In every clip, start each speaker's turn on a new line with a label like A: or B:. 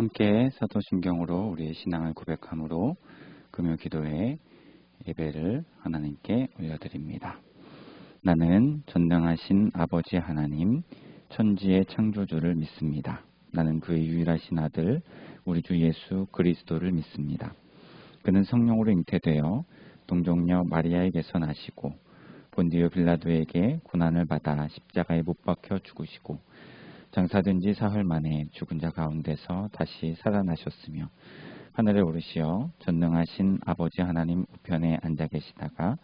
A: 함께 사도신경으로 우리의 신앙을 고백함으로 금요 기도회 예배를 하나님께 올려드립니다. 나는 전능하신 아버지 하나님, 천지의 창조주를 믿습니다. 나는 그의 유일하신 아들, 우리 주 예수 그리스도를 믿습니다. 그는 성령으로 잉태되어 동정녀 마리아에게서 나시고 본디오 빌라도에게 고난을 받아 십자가에 못 박혀 죽으시고 장사된 지 사흘 만에 죽은 자 가운데서 다시 살아나셨으며 하늘에 오르시어 전능하신 아버지 하나님 우편에 앉아 계시다가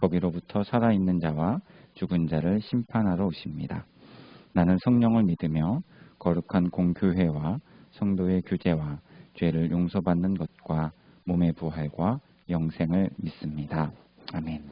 A: 거기로부터 살아있는 자와 죽은 자를 심판하러 오십니다. 나는 성령을 믿으며 거룩한 공교회와 성도의 규제와 죄를 용서받는 것과 몸의 부활과 영생을 믿습니다. 아멘.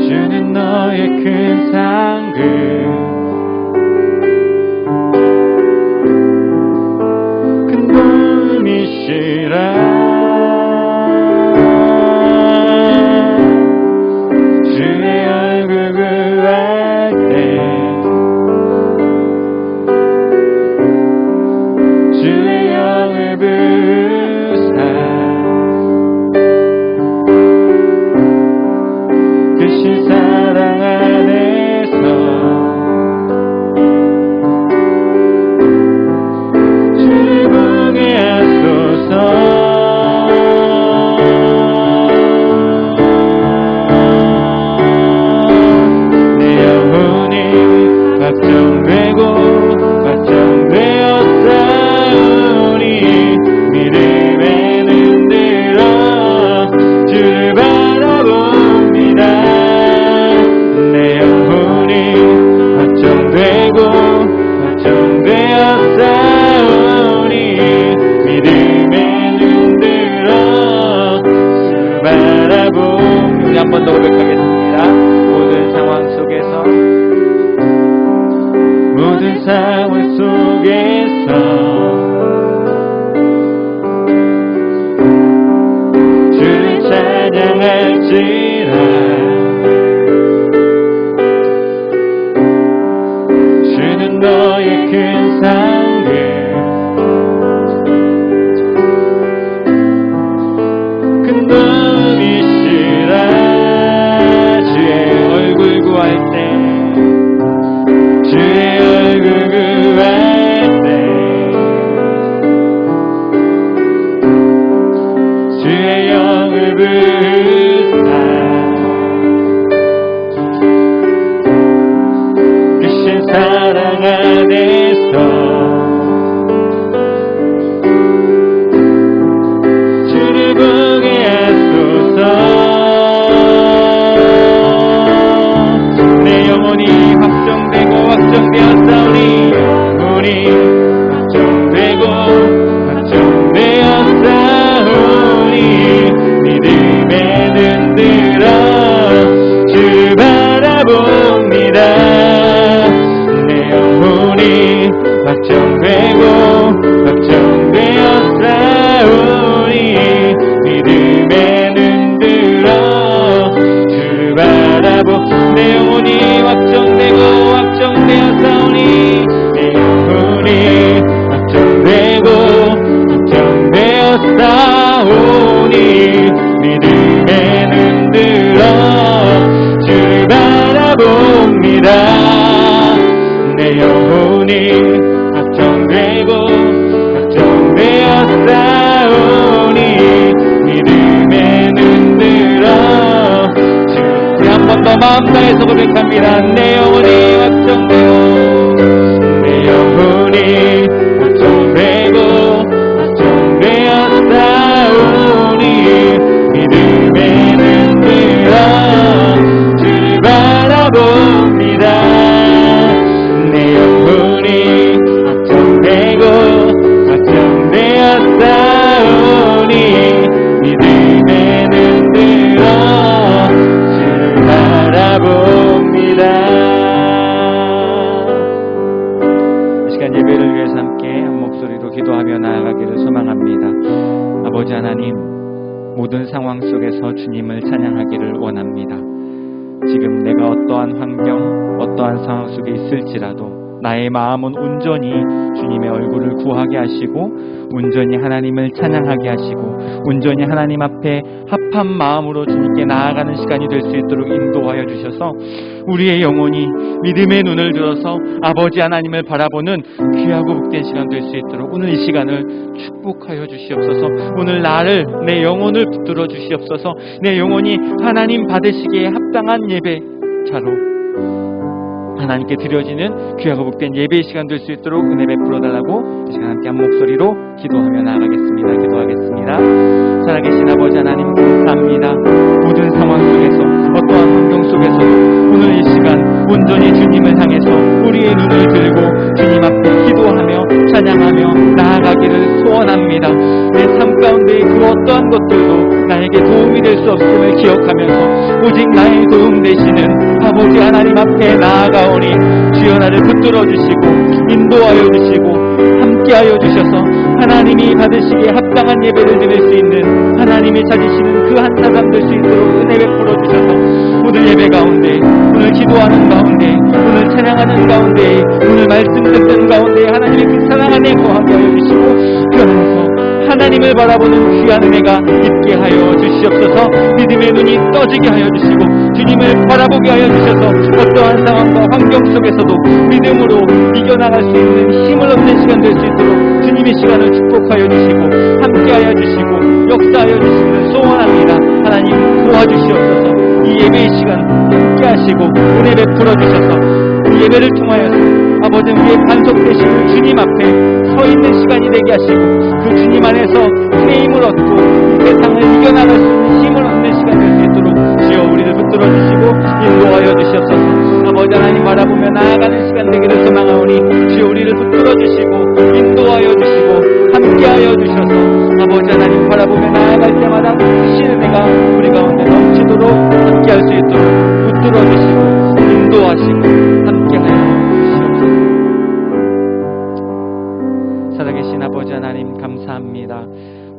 B: 주는 너의 큰 상급 큰 분이시라 주의 얼굴 구할 때 주의 영을 부사 크신 사랑 안에서 주를 보게 하소서. 내 영혼이 확정되고 확정되었사오니 믿음에 눈들어 주를 바라봅니다. 내 영혼이 확정되고 확정되었사오니 믿음에 눈들어 주를 바라봅니다. 우리 한 번 더 고백하겠습니다. 모든 상황 속에서 주를 찬양할지라 주는 너의 큰 상급 큰 분이시라 주의 얼굴 구할 때 주의 얼굴 구할 때 주의 영을 부사 크신 사랑 안에서 주를 보게 하소서. 내 영혼이 확정되고 확정되었사오니 영혼이 확정되고 확정되었사오니 믿음에 눈들어 주를 바라봅니다. 내 영혼이 확정되고 확정되었사오니 믿음에 눈들어 주를 바라보. 내 영혼이 확정되고 확정되었사오니 내 영혼이 확정되고 확정되었사오니 믿음에 눈들어 주를 바라봅니다. 내 영혼이 확정되고 확정되었사오니 믿음에 눈들어 주를 한 번 더 마음 다해서 고백합니다. 내 영혼이 확정되고 내 영혼이 확정되고 확정되었사오니 믿음에 눈들어 주를 바라봅니다. 내 영혼이 확정되고 확정되었사오니
A: 아버지 하나님, 모든 상황 속에서 주님을 찬양하기를 원합니다. 지금 내가 어떠한 환경, 어떠한 상황 속에 있을지라도 나의 마음은 온전히 주님의 얼굴을 구하게 하시고 온전히 하나님을 찬양하게 하시고 온전히 하나님 앞에 합한 마음으로 주님께 나아가는 시간이 될 수 있도록 인도하여 주셔서 우리의 영혼이 믿음의 눈을 들어서 아버지 하나님을 바라보는 귀하고 복된 시간 될 수 있도록 오늘 이 시간을 축복하여 주시옵소서. 오늘 나를, 내 영혼을 붙들어 주시옵소서. 내 영혼이 하나님 받으시기에 합당한 예배자로 하나님께 드려지는 귀하고 복된 예배의 시간 될 수 있도록 은혜 베풀어 달라고 이 시간 함께 한 목소리로 기도하며 나아가겠습니다. 기도하겠습니다. 살아계신 아버지 하나님 감사합니다. 모든 상황 속에서 어떠한 환경 속에서도 오늘 이 시간 온전히 주님을 향해서 우리의 눈을 들고 주님 앞에 기도하며 찬양하며 나아가기를 소원합니다. 내 삶 가운데 그 어떠한 것들도 나에게 도움이 될 수 없음을 기억하면서 오직 나의 도움 되시는 아버지 하나님 앞에 나아가오니 주여 나를 붙들어 주시고 인도하여 주시고 함께하여 주셔서 하나님이 받으시기에 합당한 예배를 드릴 수 있는 하나님이 찾으시는 그 한 사람 될 수 있도록 은혜 베풀어 주셔서 오늘 예배 가운데, 오늘 기도하는 가운데, 오늘 찬양하는 가운데, 오늘 말씀 듣는 가운데 하나님의 그 사랑 안에 거하게 하여 주시고 그 안에서 하나님을 바라보는 귀한 은혜가 있게 하여 주시옵소서. 믿음의 눈이 떠지게 하여 주시고 주님을 바라보게 하여 주셔서 어떠한 상황과 환경 속에서도 믿음으로 이겨나갈 수 있는 힘을 얻는 시간 될 수 있도록 주님의 시간을 축복하여 주시고 함께하여 주시고 역사하여 주시기를 소원합니다. 하나님 도와주시옵소서. 이 예배의 시간 함께하시고 은혜 베풀어 주셔서 이 예배를 통하여서 아버지 우리의 반석 되시는 주님 앞에 서 있는 시간이 되게 하시고 그 주님 안에서 새 힘을 얻고 이 세상을 이겨나갈 수 있는 힘을 얻는 시간 될 수 있도록 주여 우리를 붙들어 주시고 인도하여 주시옵소서. 아버지 하나님 바라보며 나아가는 시간 되기를 소망하오니 주여 우리를 붙들어 주시고 인도하여 주시고 함께하여 주셔서 아버지 하나님 바라보며 나아갈 때마다 크신 은혜가 우리 가운데 넘치도록 함께할 수 있도록 붙들어 주시고 인도하시고 함께하여 살아계신 아버지 하나님 감사합니다.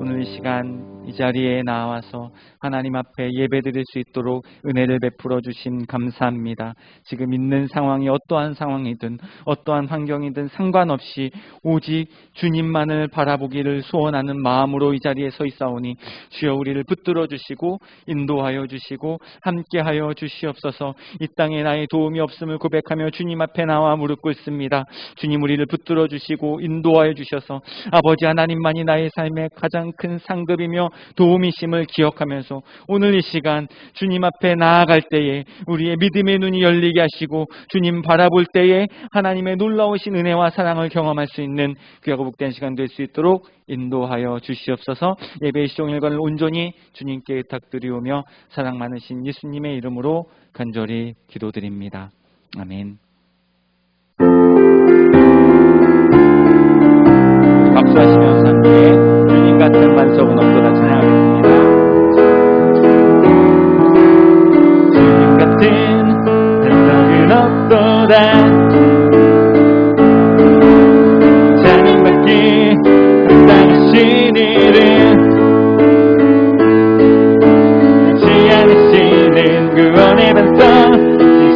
A: 오늘 이 시간 이 자리에 나와서 하나님 앞에 예배드릴 수 있도록 은혜를 베풀어 주신 감사합니다. 지금 있는 상황이 어떠한 상황이든 어떠한 환경이든 상관없이 오직 주님만을 바라보기를 소원하는 마음으로 이 자리에 서 있사오니 주여 우리를 붙들어 주시고 인도하여 주시고 함께하여 주시옵소서. 이 땅에 나의 도움이 없음을 고백하며 주님 앞에 나와 무릎 꿇습니다. 주님 우리를 붙들어 주시고 인도하여 주셔서 아버지 하나님만이 나의 삶의 가장 큰 상급이며 도움이심을 기억하면서 오늘 이 시간 주님 앞에 나아갈 때에 우리의 믿음의 눈이 열리게 하시고 주님 바라볼 때에 하나님의 놀라우신 은혜와 사랑을 경험할 수 있는 귀하고 복된 시간 될 수 있도록 인도하여 주시옵소서. 예배의 시종일관을 온전히 주님께 의탁드리오며 사랑 많으신 예수님의 이름으로 간절히 기도드립니다. 아멘. 박수하시면서 함께 주님 같은 반석은 없도다 찬양하겠습니다. 주님 같은 반석은 없도다 찬양받기 합당하신 이름 잊지 않으시는 구원의 반석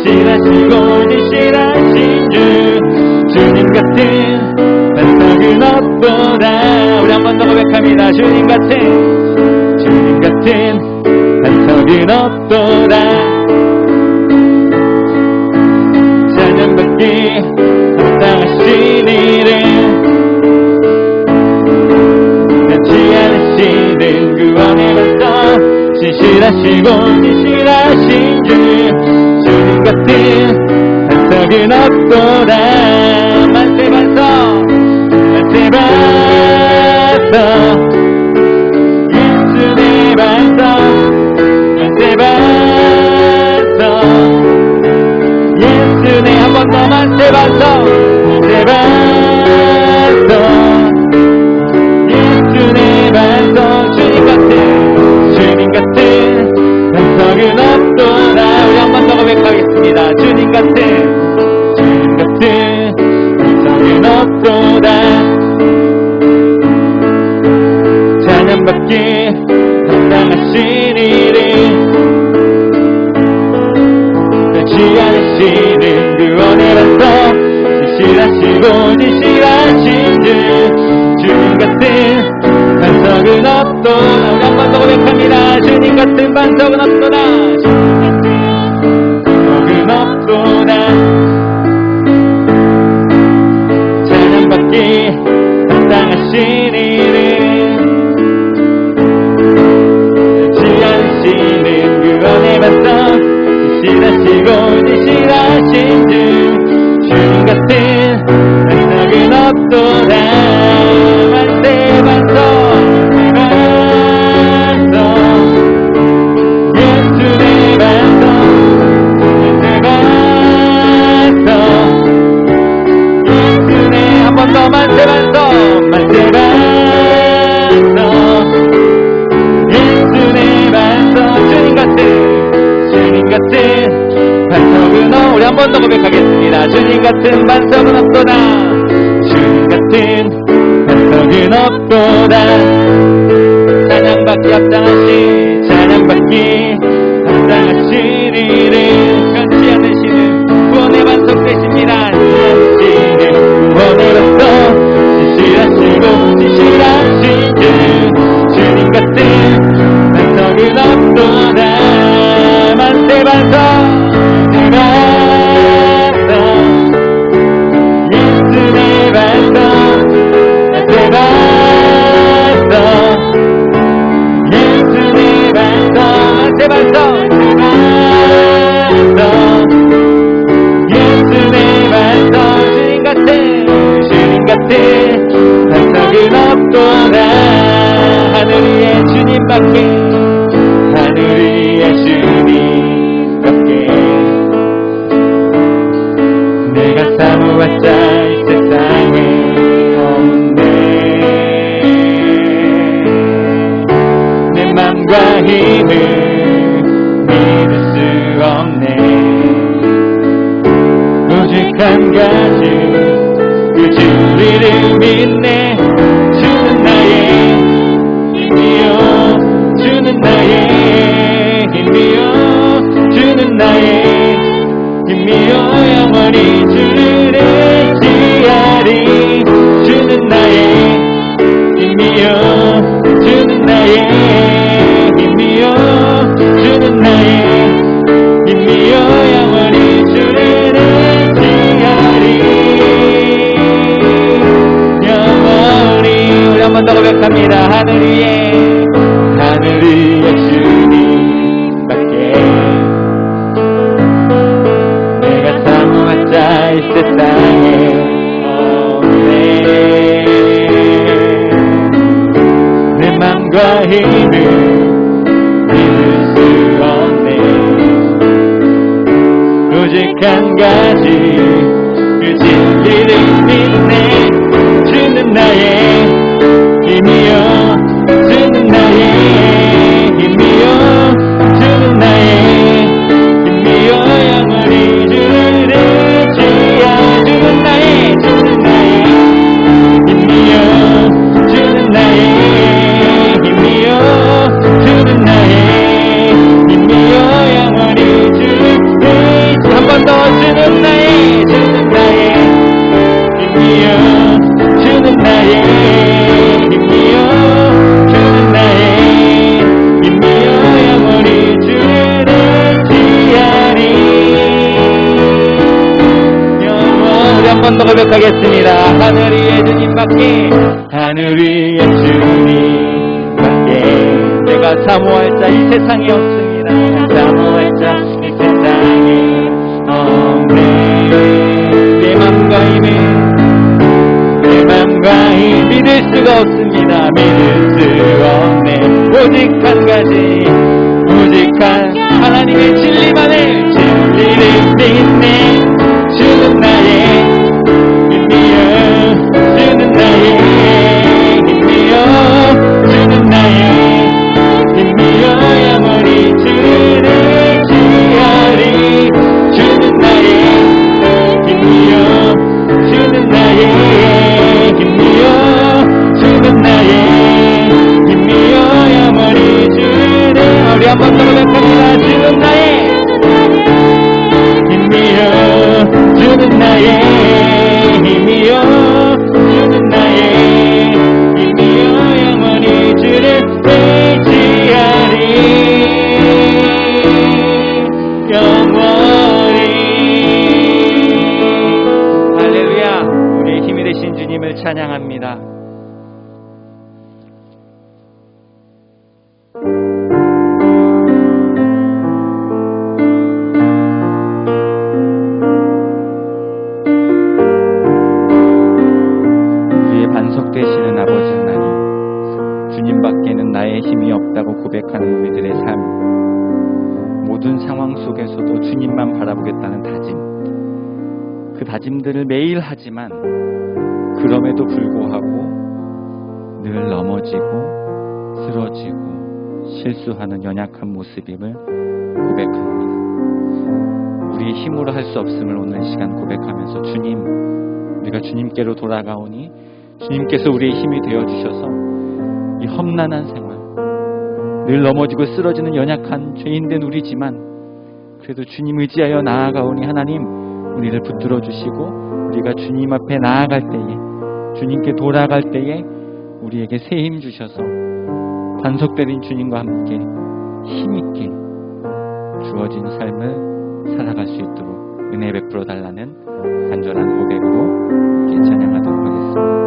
A: 진실하시고 진실하신 주님 같은 반석은 없도다. 우리 한 번 더 고백합니다. 주님 같은 반석은 없도다. 찬양받기 합당하신 이름 변치 않으시는 구원의 반석 진실하시고 진실하신 주님 같은 반석은 없도다. 만세 반석 만세 반석 예수의 반석 만세 반석 예수의 한 번 더 만세 반석 만세 반석 예수의 반석 주님 같은 반석은 없도다. 우리 한 번 더 고백하겠습니다. 주님 같은 반석은 없도다.
B: 찬양받기 합당하신 이름 변치 않으시는 구원의 반석 진실하시고 진실하신 주 주님 같은 반석은 없도다. 우리 한 번 더 고백합니다. 주님 같은 반석은 없도다. 반석은 없도다. 찬양받기 합당하신 이름 변치 않으시는 구원의 반석 진실하시고 진실하신 주 주님 같은 반석은 없도다. 만세 반석 예수의 반석 만세 반석 예수의 한 번 더 만세 반석 만세 반석 예수의 반석 주님 같은 반석은 우리 한 번 더 고백하겠습니다. 주님 같은 반석은 없도다. 주님 같은 반석은 없도다. 찬양받기 합당하신 이름 변치 않으시는 구원의 반석 되십니다. 진실하시는 구원의 반석 진실하시고 진실하신 주 주님 같은 반석은 없도다. 만세 반석 예수의 반석 만세 반석 예수의 반석 만세 반석 예수의 반석 주님 같은 반석은 없도다. 하늘 위에 주님밖에 하늘 위에 주님밖에 내가 사모하자 이 세상에 없네. 내 맘과 힘을 믿을 수 없네. 오직 한 가지 그 진리를 믿네. 주는 나의 힘이요 주는 나의 힘이요 주는 나의 힘이요 영원히 주를 의지하리. 주는 나의 힘이요 주는 나의 힘이요 주는 나의 힘이요 영원히 주를 의지하리. 영원히 우리 한 번 더 고백합니다. 하늘 위에 주님밖에 내가 사모하자 이 세상에 없네. 내 맘과 힘을 믿을 수 없네. 오직 한 가지 그 진리를 믿네. 주는 나의 힘이요 주는 나의 힘이요 주는 나의 힘이요 영원히 주를 의지하. 주는 나의 힘이요 주는 나의 힘이요 주는 나의 힘이요 영원히 주를 의지. 한 번 더 주는 나의 힘이요 주는 나의 힘이요 주는 나의 힘이요 영원히 주를 의지하리. 영원히 한 번 더 고백하겠습니다. 하늘 위에 주님밖에 내가 사모할 자 이 세상에 없습니다. 사모할 자 이 세상에 없네. 내 맘과 힘을 믿을 수가 없습니다. 믿을 수 없네. 오직 한 가지 오직 한 하나님의 진리만을 믿네. 주는 나의 힘이여 주는 나의 힘이여 주는 나의 힘이여 영원히 주를 의지하리. 주는 나의 힘이여 주는 나의 힘이여 주는 나의 힘이여
A: 나에게는 나의 힘이 없다고 고백하는 우리들의 삶, 모든 상황 속에서도 주님만 바라보겠다는 다짐, 그 다짐들을 매일 하지만 그럼에도 불구하고 늘 넘어지고 쓰러지고 실수하는 연약한 모습임을 고백합니다. 우리의 힘으로 할 수 없음을 오늘 시간 고백하면서 주님, 우리가 주님께로 돌아가오니 주님께서 우리의 힘이 되어주셔서 이 험난한 생활, 늘 넘어지고 쓰러지는 연약한 죄인된 우리지만 그래도 주님 의지하여 나아가오니 하나님 우리를 붙들어 주시고 우리가 주님 앞에 나아갈 때에, 주님께 돌아갈 때에 우리에게 새 힘 주셔서 반석되는 주님과 함께 힘있게 주어진 삶을 살아갈 수 있도록 은혜 베풀어 달라는 간절한 고백으로 함께 찬양하도록 하겠습니다.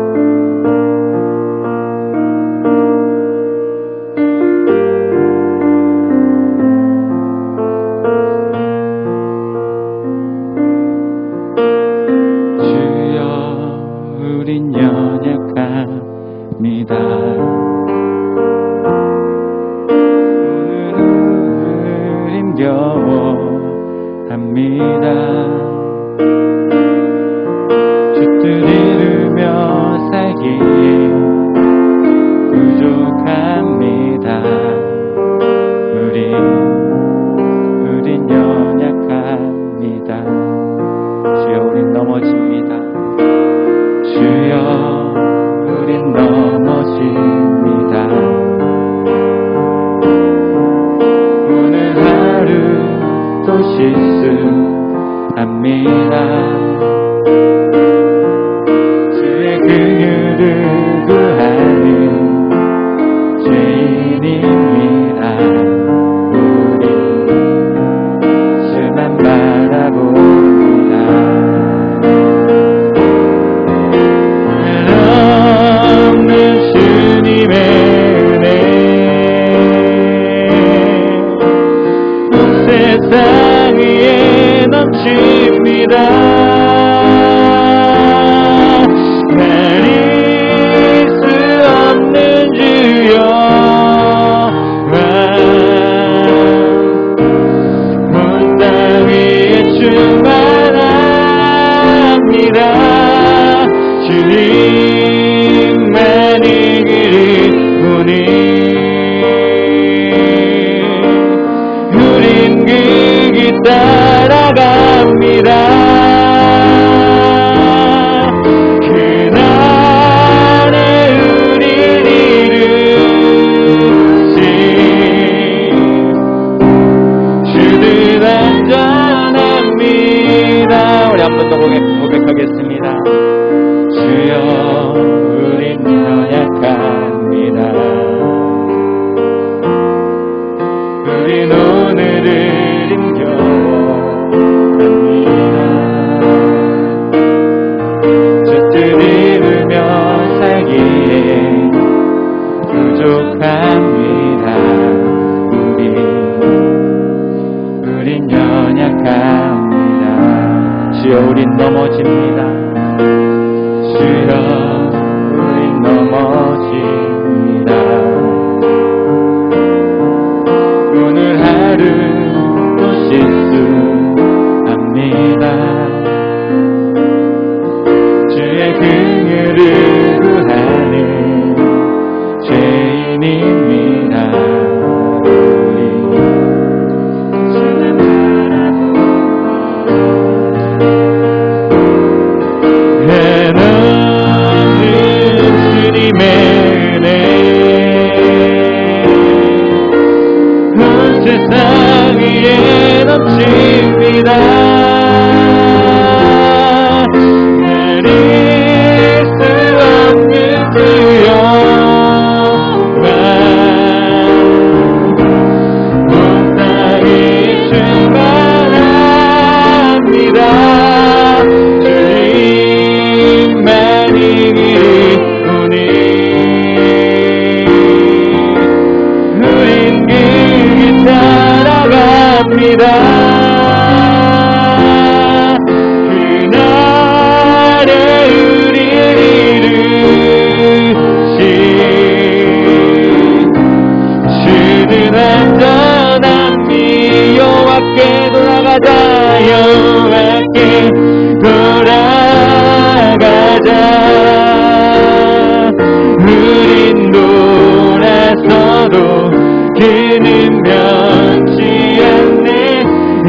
B: 돌아가자 여호와께 돌아가자 우린 돌아서도 그는 변치 않네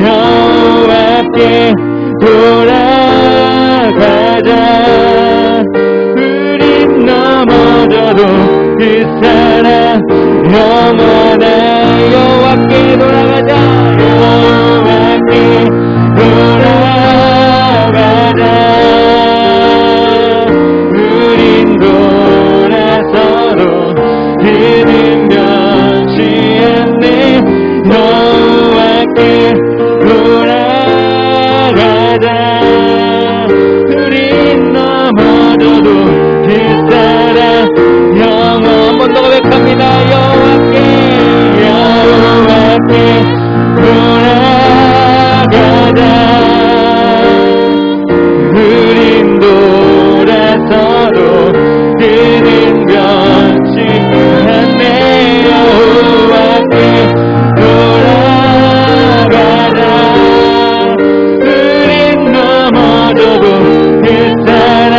B: 여호와께 돌아가자 우린 넘어져도 그 사랑 영원해 여호와께 돌아가자 여호와께 돌아가자 우린 돌아서도 그는 변치 않네 여호와께 돌아가자 우린 넘어져도 그 사랑 영원 한 번 더 고백합니다 여호와께 돌아가자 우린 돌아서도 그는 변치 않네 여호와께 돌아가자 우린 넘어져도 그 사랑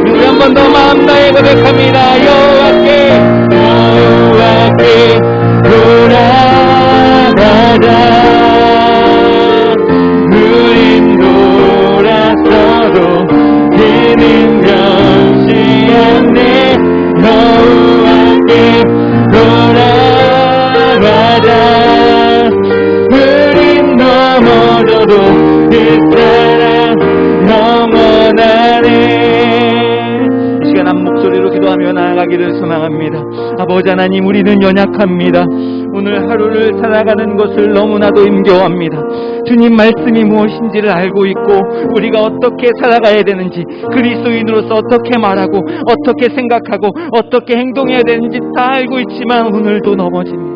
B: 우리 한 번 더 마음 다해 고백합니다 여호와께 돌아가자 우린 돌아서도 그는 변치 않네 여호와께 돌아가자 우린 넘어져도 그 사랑 영원하네 이 시간 한 목소리로 기도하며 나아가기를 소망합니다. 아버지 하나님 우리는 연약합니다. 오늘 하루를 살아가는 것을 너무나도 힘겨워합니다. 주님 말씀이 무엇인지를 알고 있고 우리가 어떻게 살아가야 되는지 그리스도인으로서 어떻게 말하고 어떻게 생각하고 어떻게 행동해야 되는지 다 알고 있지만 오늘도 넘어집니다.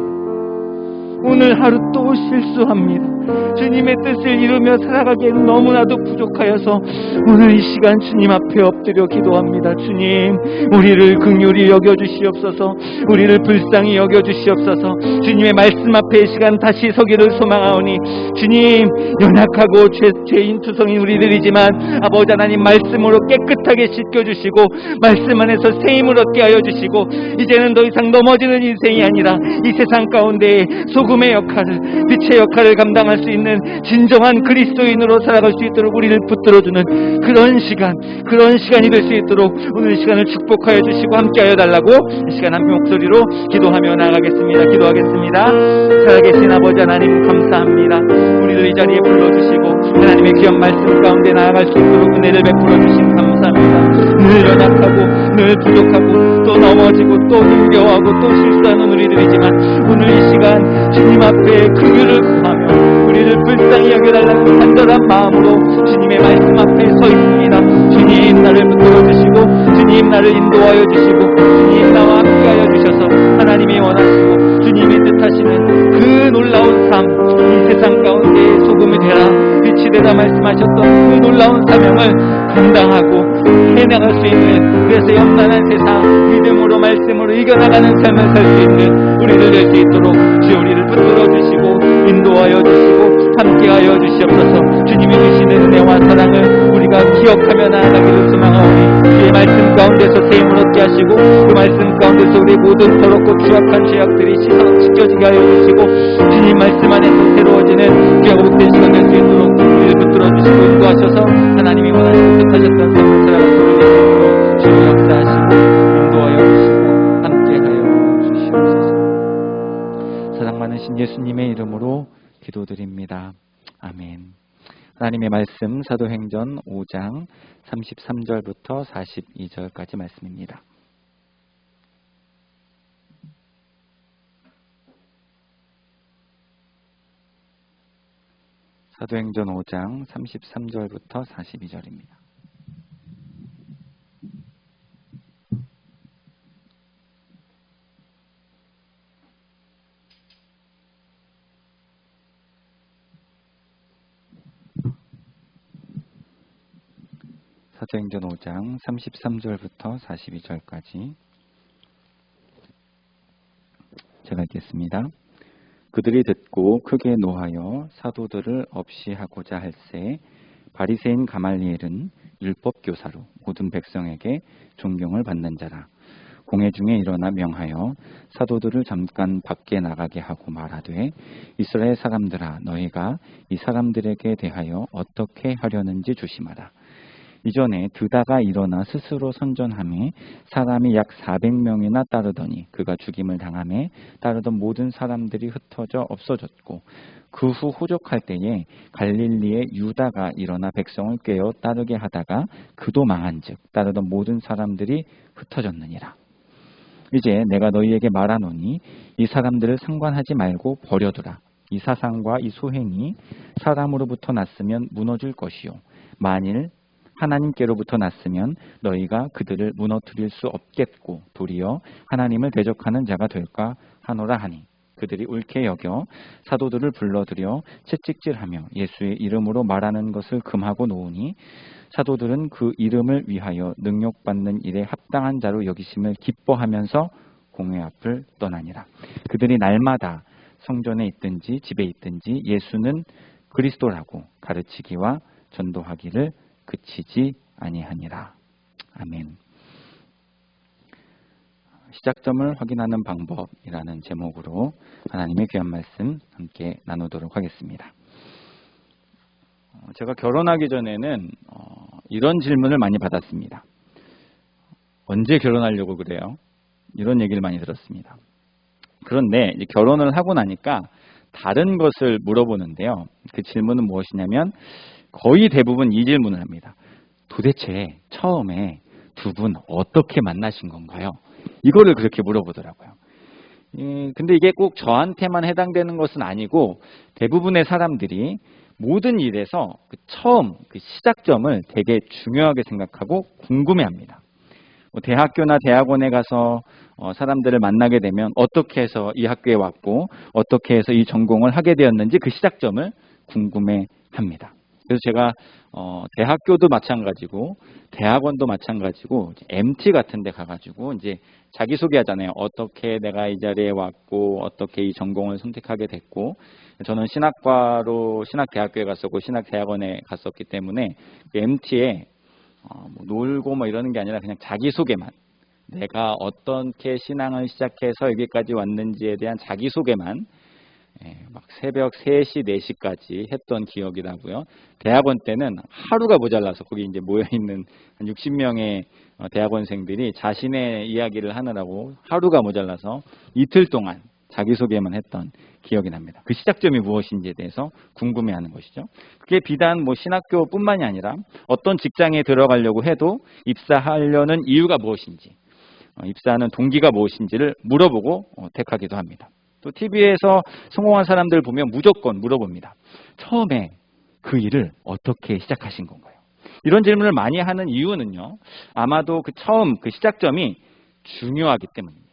B: 오늘 하루 또 실수합니다. 주님의 뜻을 이루며 살아가기에는 너무나도 부족하여서 오늘 이 시간 주님 앞에 엎드려 기도합니다. 주님 우리를 긍휼히 여겨주시옵소서 우리를 불쌍히 여겨주시옵소서 주님의 말씀 앞에 이 시간 다시 서기를 소망하오니 주님 연약하고 죄인 투성인 우리들이지만 아버지 하나님 말씀으로 깨끗하게 씻겨주시고 말씀 안에서 새 힘을 얻게 하여 주시고 이제는 더 이상 넘어지는 인생이 아니라 이 세상 가운데 소금의 역할을 빛의 역할을 감당할 수 있는 진정한 그리스도인으로 살아갈 수 있도록 우리를 붙들어주는 그런 시간이 될 수 있도록 오늘 이 시간을 축복하여 주시고 함께하여 달라고 이 시간 한 목소리로 기도하며 나아가겠습니다. 기도하겠습니다. 살아계신 아버지 하나님 감사합니다. 우리를 이 자리에 불러주시고 하나님의 귀한 말씀 가운데 나아갈 수 있도록 은혜를 베풀어 주신 감사합니다. 늘 연약하고 늘 부족하고 또 넘어지고 또 힘겨워하고 또 실수하는 우리들이지만 오늘 이 시간 주님 앞에 긍휼을 구하며 우리를 불쌍히 여겨달라는 간절한 마음으로 주님의 말씀 앞에 서 있습니다. 주님 나를 붙들어 주시고 주님 나를 인도하여 주시고 주님 나와 함께하여 주셔서 하나님이 원하시고 주님이 뜻하시는 그 놀라운 삶 이 세상 가운데 소금이 되라 빛이 되라 말씀하셨던 그 놀라운 사명을 감당하고 해나갈 수 있는 그래서 염난한 세상 믿음으로 말씀으로 이겨나가는 삶을 살 수 있는 우리들 될 수 있도록 주 우리를 붙들어 주시고 인도하여 주시고 함께하여 주시옵소서. 주님이 주시는 은혜와 사랑을 우리가 기억하며 나아가기를 소망하오니 주의 말씀 가운데서 새 힘을 얻게 하시고 그 말씀 가운데서 우리의 모든 더럽고 추악한 죄악들이 씻겨지게 하여 주시고 주님 말씀 안에서 새로워지는 귀하고 복된 시간 될 수 있도록 우리를 붙들어 주시고 인도하셔서 하나님이 원하시고 뜻하셨던 삶을 살아갈 수 있도록 주의 역사하시고 인도하여 주시고 함께하여 주시옵소서. 사랑 많으신 예수님의 이름으로 기도드립니다. 아멘. 하나님의 말씀 사도행전 5장 33절부터 42절까지 말씀입니다. 사도행전 5장 33절부터 42절입니다. 사도행전 5장 33절부터 42절까지 제가 읽겠습니다.
A: 그들이 듣고 크게 노하여 사도들을 없이 하고자 할새 바리새인 가말리엘은 율법 교사로 모든 백성에게 존경을 받는 자라. 공회 중에 일어나 명하여 사도들을 잠깐 밖에 나가게 하고 말하되 이스라엘 사람들아 너희가 이 사람들에게 대하여 어떻게 하려는지 조심하라. 이전에 드다가 일어나 스스로 선전하며 사람이 약 400명이나 따르더니 그가 죽임을 당하며 따르던 모든 사람들이 흩어져 없어졌고 그 후 호족할 때에 갈릴리의 유다가 일어나 백성을 꿰어 따르게 하다가 그도 망한즉 따르던 모든 사람들이 흩어졌느니라. 이제 내가 너희에게 말하노니 이 사람들을 상관하지 말고 버려두라. 이 사상과 이 소행이 사람으로부터 났으면 무너질 것이요 만일 하나님께로부터 났으면 너희가 그들을 무너뜨릴 수 없겠고 도리어 하나님을 대적하는 자가 될까 하노라 하니 그들이 옳게 여겨 사도들을 불러들여 채찍질하며 예수의 이름으로 말하는 것을 금하고 놓으니 사도들은 그 이름을 위하여 능욕받는 일에 합당한 자로 여기심을 기뻐하면서 공회 앞을 떠나니라. 그들이 날마다 성전에 있든지 집에 있든지 예수는 그리스도라고 가르치기와 전도하기를 그치지 아니하니라. 아멘. 시작점을 확인하는 방법이라는 제목으로 하나님의 귀한 말씀 함께 나누도록 하겠습니다. 제가 결혼하기 전에는 이런 질문을 많이 받았습니다. 언제 결혼하려고 그래요? 이런 얘기를 많이 들었습니다. 그런데 이제 결혼을 하고 나니까 다른 것을 물어보는데요. 그 질문은 무엇이냐면 거의 대부분 이 질문을 합니다. 도대체 처음에 두 분 어떻게 만나신 건가요? 이거를 그렇게 물어보더라고요. 근데 이게 꼭 저한테만 해당되는 것은 아니고 대부분의 사람들이 모든 일에서 처음 그 시작점을 되게 중요하게 생각하고 궁금해합니다. 대학교나 대학원에 가서 사람들을 만나게 되면 어떻게 해서 이 학교에 왔고 어떻게 해서 이 전공을 하게 되었는지 그 시작점을 궁금해합니다. 그래서 제가 대학교도 마찬가지고 대학원도 마찬가지고 MT 같은 데 가가지고 이제 자기소개하잖아요. 어떻게 내가 이 자리에 왔고 어떻게 이 전공을 선택하게 됐고 저는 신학대학교에 갔었고 신학대학원에 갔었기 때문에 그 MT에 뭐 놀고 뭐 이러는 게 아니라 그냥 자기소개만 내가 어떻게 신앙을 시작해서 여기까지 왔는지에 대한 자기소개만 막 새벽 3시, 4시까지 했던 기억이 나고요. 대학원 때는 하루가 모자라서 거기 이제 모여있는 한 60명의 대학원생들이 자신의 이야기를 하느라고 하루가 모자라서 이틀 동안 자기소개만 했던 기억이 납니다. 그 시작점이 무엇인지에 대해서 궁금해하는 것이죠. 그게 비단 뭐 신학교뿐만이 아니라 어떤 직장에 들어가려고 해도 입사하려는 이유가 무엇인지, 입사하는 동기가 무엇인지를 물어보고 택하기도 합니다. 또 TV에서 성공한 사람들 보면 무조건 물어봅니다. 처음에 그 일을 어떻게 시작하신 건가요? 이런 질문을 많이 하는 이유는요. 아마도 그 처음 그 시작점이 중요하기 때문입니다.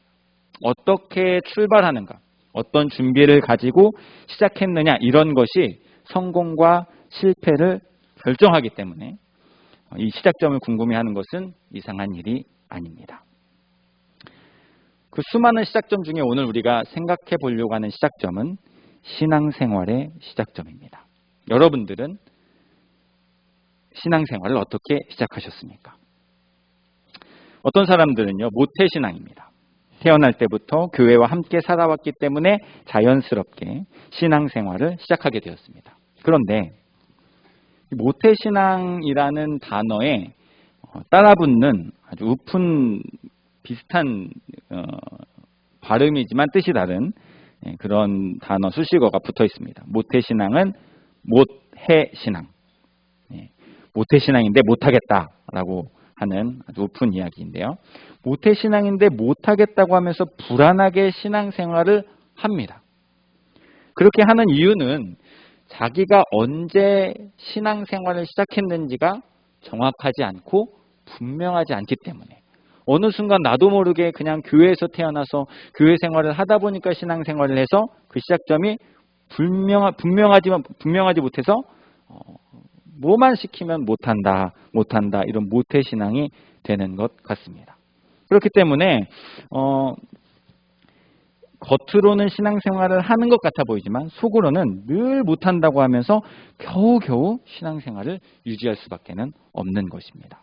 A: 어떻게 출발하는가, 어떤 준비를 가지고 시작했느냐 이런 것이 성공과 실패를 결정하기 때문에 이 시작점을 궁금해하는 것은 이상한 일이 아닙니다. 그 수많은 시작점 중에 오늘 우리가 생각해 보려고 하는 시작점은 신앙생활의 시작점입니다. 여러분들은 신앙생활을 어떻게 시작하셨습니까? 어떤 사람들은요, 모태신앙입니다. 태어날 때부터 교회와 함께 살아왔기 때문에 자연스럽게 신앙생활을 시작하게 되었습니다. 그런데 모태신앙이라는 단어에 따라붙는 아주 우픈 비슷한 발음이지만 뜻이 다른 그런 단어 수식어가 붙어 있습니다. 모태신앙은 못해신앙, 모태신앙인데 못하겠다라고 하는 아주 우픈 이야기인데요. 모태신앙인데 못하겠다고 하면서 불안하게 신앙생활을 합니다. 그렇게 하는 이유는 자기가 언제 신앙생활을 시작했는지가 정확하지 않고 분명하지 않기 때문에 어느 순간 나도 모르게 그냥 교회에서 태어나서 교회 생활을 하다 보니까 신앙생활을 해서 그 시작점이 분명하지 못해서 뭐만 시키면 못한다 이런 모태신앙이 되는 것 같습니다. 그렇기 때문에 겉으로는 신앙생활을 하는 것 같아 보이지만 속으로는 늘 못한다고 하면서 겨우겨우 신앙생활을 유지할 수밖에 없는 것입니다.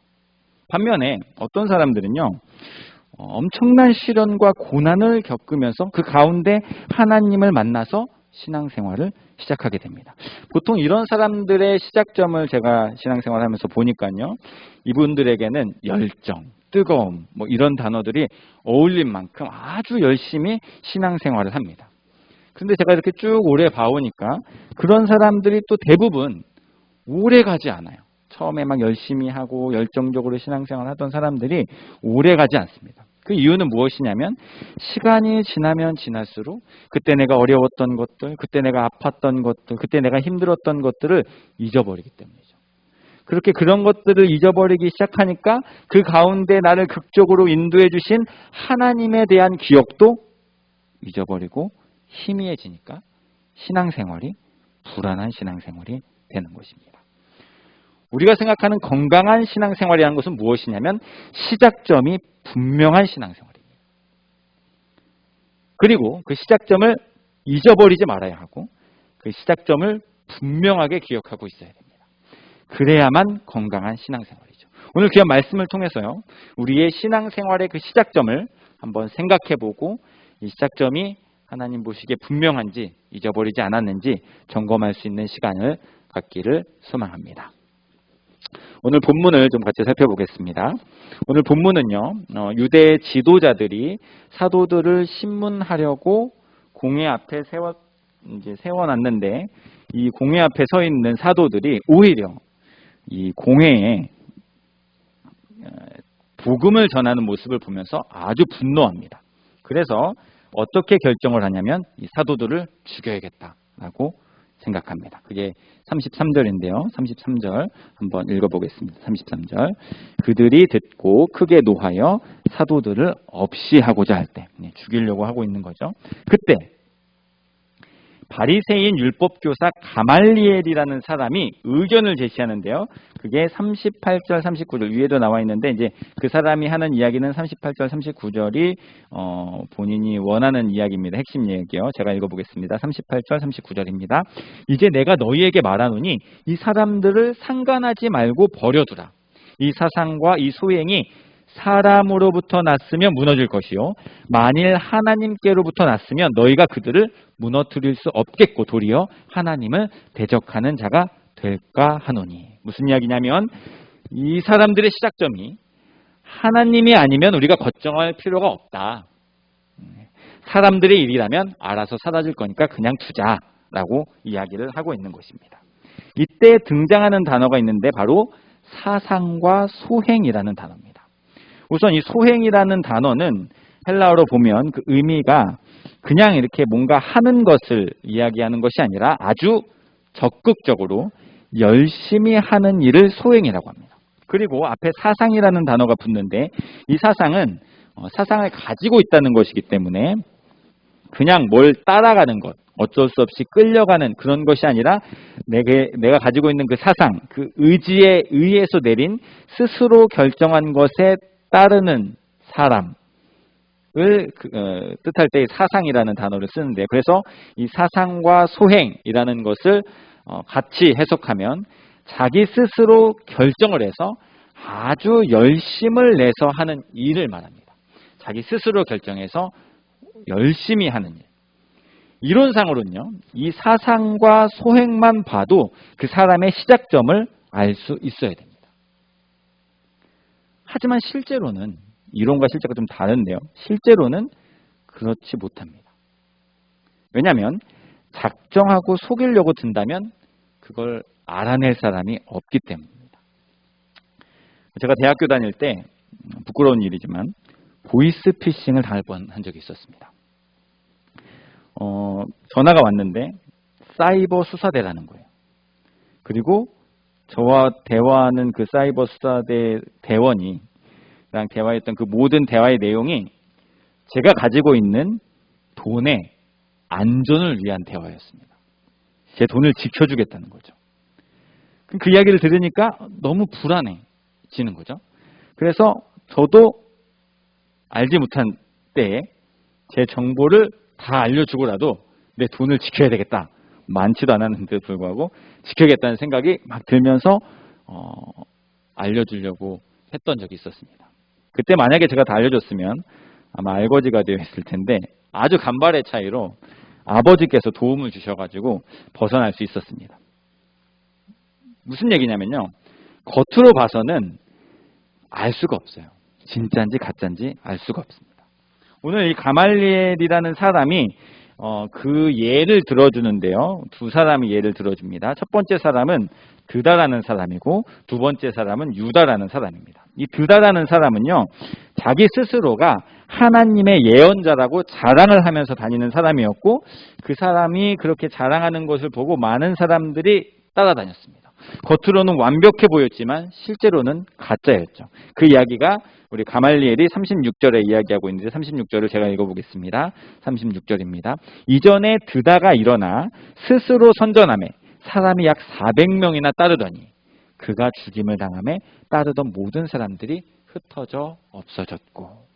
A: 반면에 어떤 사람들은요, 엄청난 시련과 고난을 겪으면서 그 가운데 하나님을 만나서 신앙생활을 시작하게 됩니다. 보통 이런 사람들의 시작점을 제가 신앙생활하면서 보니까요, 이분들에게는 열정, 뜨거움, 뭐 이런 단어들이 어울릴 만큼 아주 열심히 신앙생활을 합니다. 그런데 제가 이렇게 쭉 오래 봐오니까 그런 사람들이 또 대부분 오래 가지 않아요. 처음에 막 열심히 하고 열정적으로 신앙생활 하던 사람들이 오래 가지 않습니다. 그 이유는 무엇이냐면 시간이 지나면 지날수록 그때 내가 어려웠던 것들, 그때 내가 아팠던 것들, 그때 내가 힘들었던 것들을 잊어버리기 때문이죠. 그렇게 그런 것들을 잊어버리기 시작하니까 그 가운데 나를 극적으로 인도해 주신 하나님에 대한 기억도 잊어버리고 희미해지니까 신앙생활이 불안한 신앙생활이 되는 것입니다. 우리가 생각하는 건강한 신앙생활이라는 것은 무엇이냐면 시작점이 분명한 신앙생활입니다. 그리고 그 시작점을 잊어버리지 말아야 하고 그 시작점을 분명하게 기억하고 있어야 됩니다. 그래야만 건강한 신앙생활이죠. 오늘 귀한 말씀을 통해서요, 우리의 신앙생활의 그 시작점을 한번 생각해보고 이 시작점이 하나님 보시기에 분명한지 잊어버리지 않았는지 점검할 수 있는 시간을 갖기를 소망합니다. 오늘 본문을 좀 같이 살펴보겠습니다. 오늘 본문은요, 유대 지도자들이 사도들을 신문하려고 공회 앞에 세워놨는데 이 공회 앞에 서 있는 사도들이 오히려 이 공회에 복음을 전하는 모습을 보면서 아주 분노합니다. 그래서 어떻게 결정을 하냐면 이 사도들을 죽여야겠다라고 생각합니다. 그게 33절인데요. 33절 한번 읽어보겠습니다. 33절. 그들이 듣고 크게 노하여 사도들을 없이 하고자 할 때, 죽이려고 하고 있는 거죠. 그때 바리새인 율법교사 가말리엘이라는 사람이 의견을 제시하는데요. 그게 38절, 39절 위에도 나와 있는데 이제 그 사람이 하는 이야기는 38절, 39절이 본인이 원하는 이야기입니다. 핵심 얘기요. 제가 읽어보겠습니다. 38절, 39절입니다. 이제 내가 너희에게 말하노니 이 사람들을 상관하지 말고 버려두라. 이 사상과 이 소행이 사람으로부터 났으면 무너질 것이요 만일 하나님께로부터 났으면 너희가 그들을 무너뜨릴 수 없겠고 도리어 하나님을 대적하는 자가 될까 하노니. 무슨 이야기냐면 이 사람들의 시작점이 하나님이 아니면 우리가 걱정할 필요가 없다. 사람들의 일이라면 알아서 사라질 거니까 그냥 두자라고 이야기를 하고 있는 것입니다. 이때 등장하는 단어가 있는데 바로 사상과 소행이라는 단어입니다. 우선 이 소행이라는 단어는 헬라어로 보면 그 의미가 그냥 이렇게 뭔가 하는 것을 이야기하는 것이 아니라 아주 적극적으로 열심히 하는 일을 소행이라고 합니다. 그리고 앞에 사상이라는 단어가 붙는데 이 사상은 사상을 가지고 있다는 것이기 때문에 그냥 뭘 따라가는 것, 어쩔 수 없이 끌려가는 그런 것이 아니라 내가 가지고 있는 그 사상, 그 의지에 의해서 내린 스스로 결정한 것에 따르는 사람을 뜻할 때 사상이라는 단어를 쓰는데 그래서 이 사상과 소행이라는 것을 같이 해석하면 자기 스스로 결정을 해서 아주 열심을 내서 하는 일을 말합니다. 자기 스스로 결정해서 열심히 하는 일. 이론상으로는요, 이 사상과 소행만 봐도 그 사람의 시작점을 알 수 있어야 됩니다. 하지만 실제로는 이론과 실제가 좀 다른데요. 실제로는 그렇지 못합니다. 왜냐하면 작정하고 속이려고 든다면 그걸 알아낼 사람이 없기 때문입니다. 제가 대학교 다닐 때 부끄러운 일이지만 보이스피싱을 당할 뻔한 적이 있었습니다. 전화가 왔는데 사이버 수사대라는 거예요. 그리고 저와 대화하는 그 사이버 수사대 대원이랑 대화했던 그 모든 대화의 내용이 제가 가지고 있는 돈의 안전을 위한 대화였습니다. 제 돈을 지켜주겠다는 거죠. 그 이야기를 들으니까 너무 불안해지는 거죠. 그래서 저도 알지 못한 때에 제 정보를
B: 다 알려주고라도 내 돈을 지켜야 되겠다. 많지도 않았는데도 불구하고 지켜야겠다는 생각이 막 들면서 알려주려고 했던 적이 있었습니다. 그때 만약에 제가 다 알려줬으면 아마 알거지가 되어 있을 텐데 아주 간발의 차이로 아버지께서 도움을 주셔가지고 벗어날 수 있었습니다. 무슨 얘기냐면요. 겉으로 봐서는 알 수가 없어요. 진짜인지 가짜인지 알 수가 없습니다. 오늘 이 가말리엘이라는 사람이 그 예를 들어주는데요. 두 사람이 예를 들어줍니다. 첫 번째 사람은 드다라는 사람이고 두 번째 사람은 유다라는 사람입니다. 이 드다라는 사람은요. 자기 스스로가 하나님의 예언자라고 자랑을 하면서 다니는 사람이었고 그 사람이 그렇게 자랑하는 것을 보고 많은 사람들이 따라다녔습니다. 겉으로는 완벽해 보였지만 실제로는 가짜였죠. 그 이야기가 우리 가말리엘이 36절에 이야기하고 있는데 36절을 제가 읽어보겠습니다. 36절입니다. 이전에 드다가 일어나 스스로 선전하며 사람이 약 400명이나 따르더니 그가 죽임을 당하며 따르던 모든 사람들이 흩어져 없어졌고.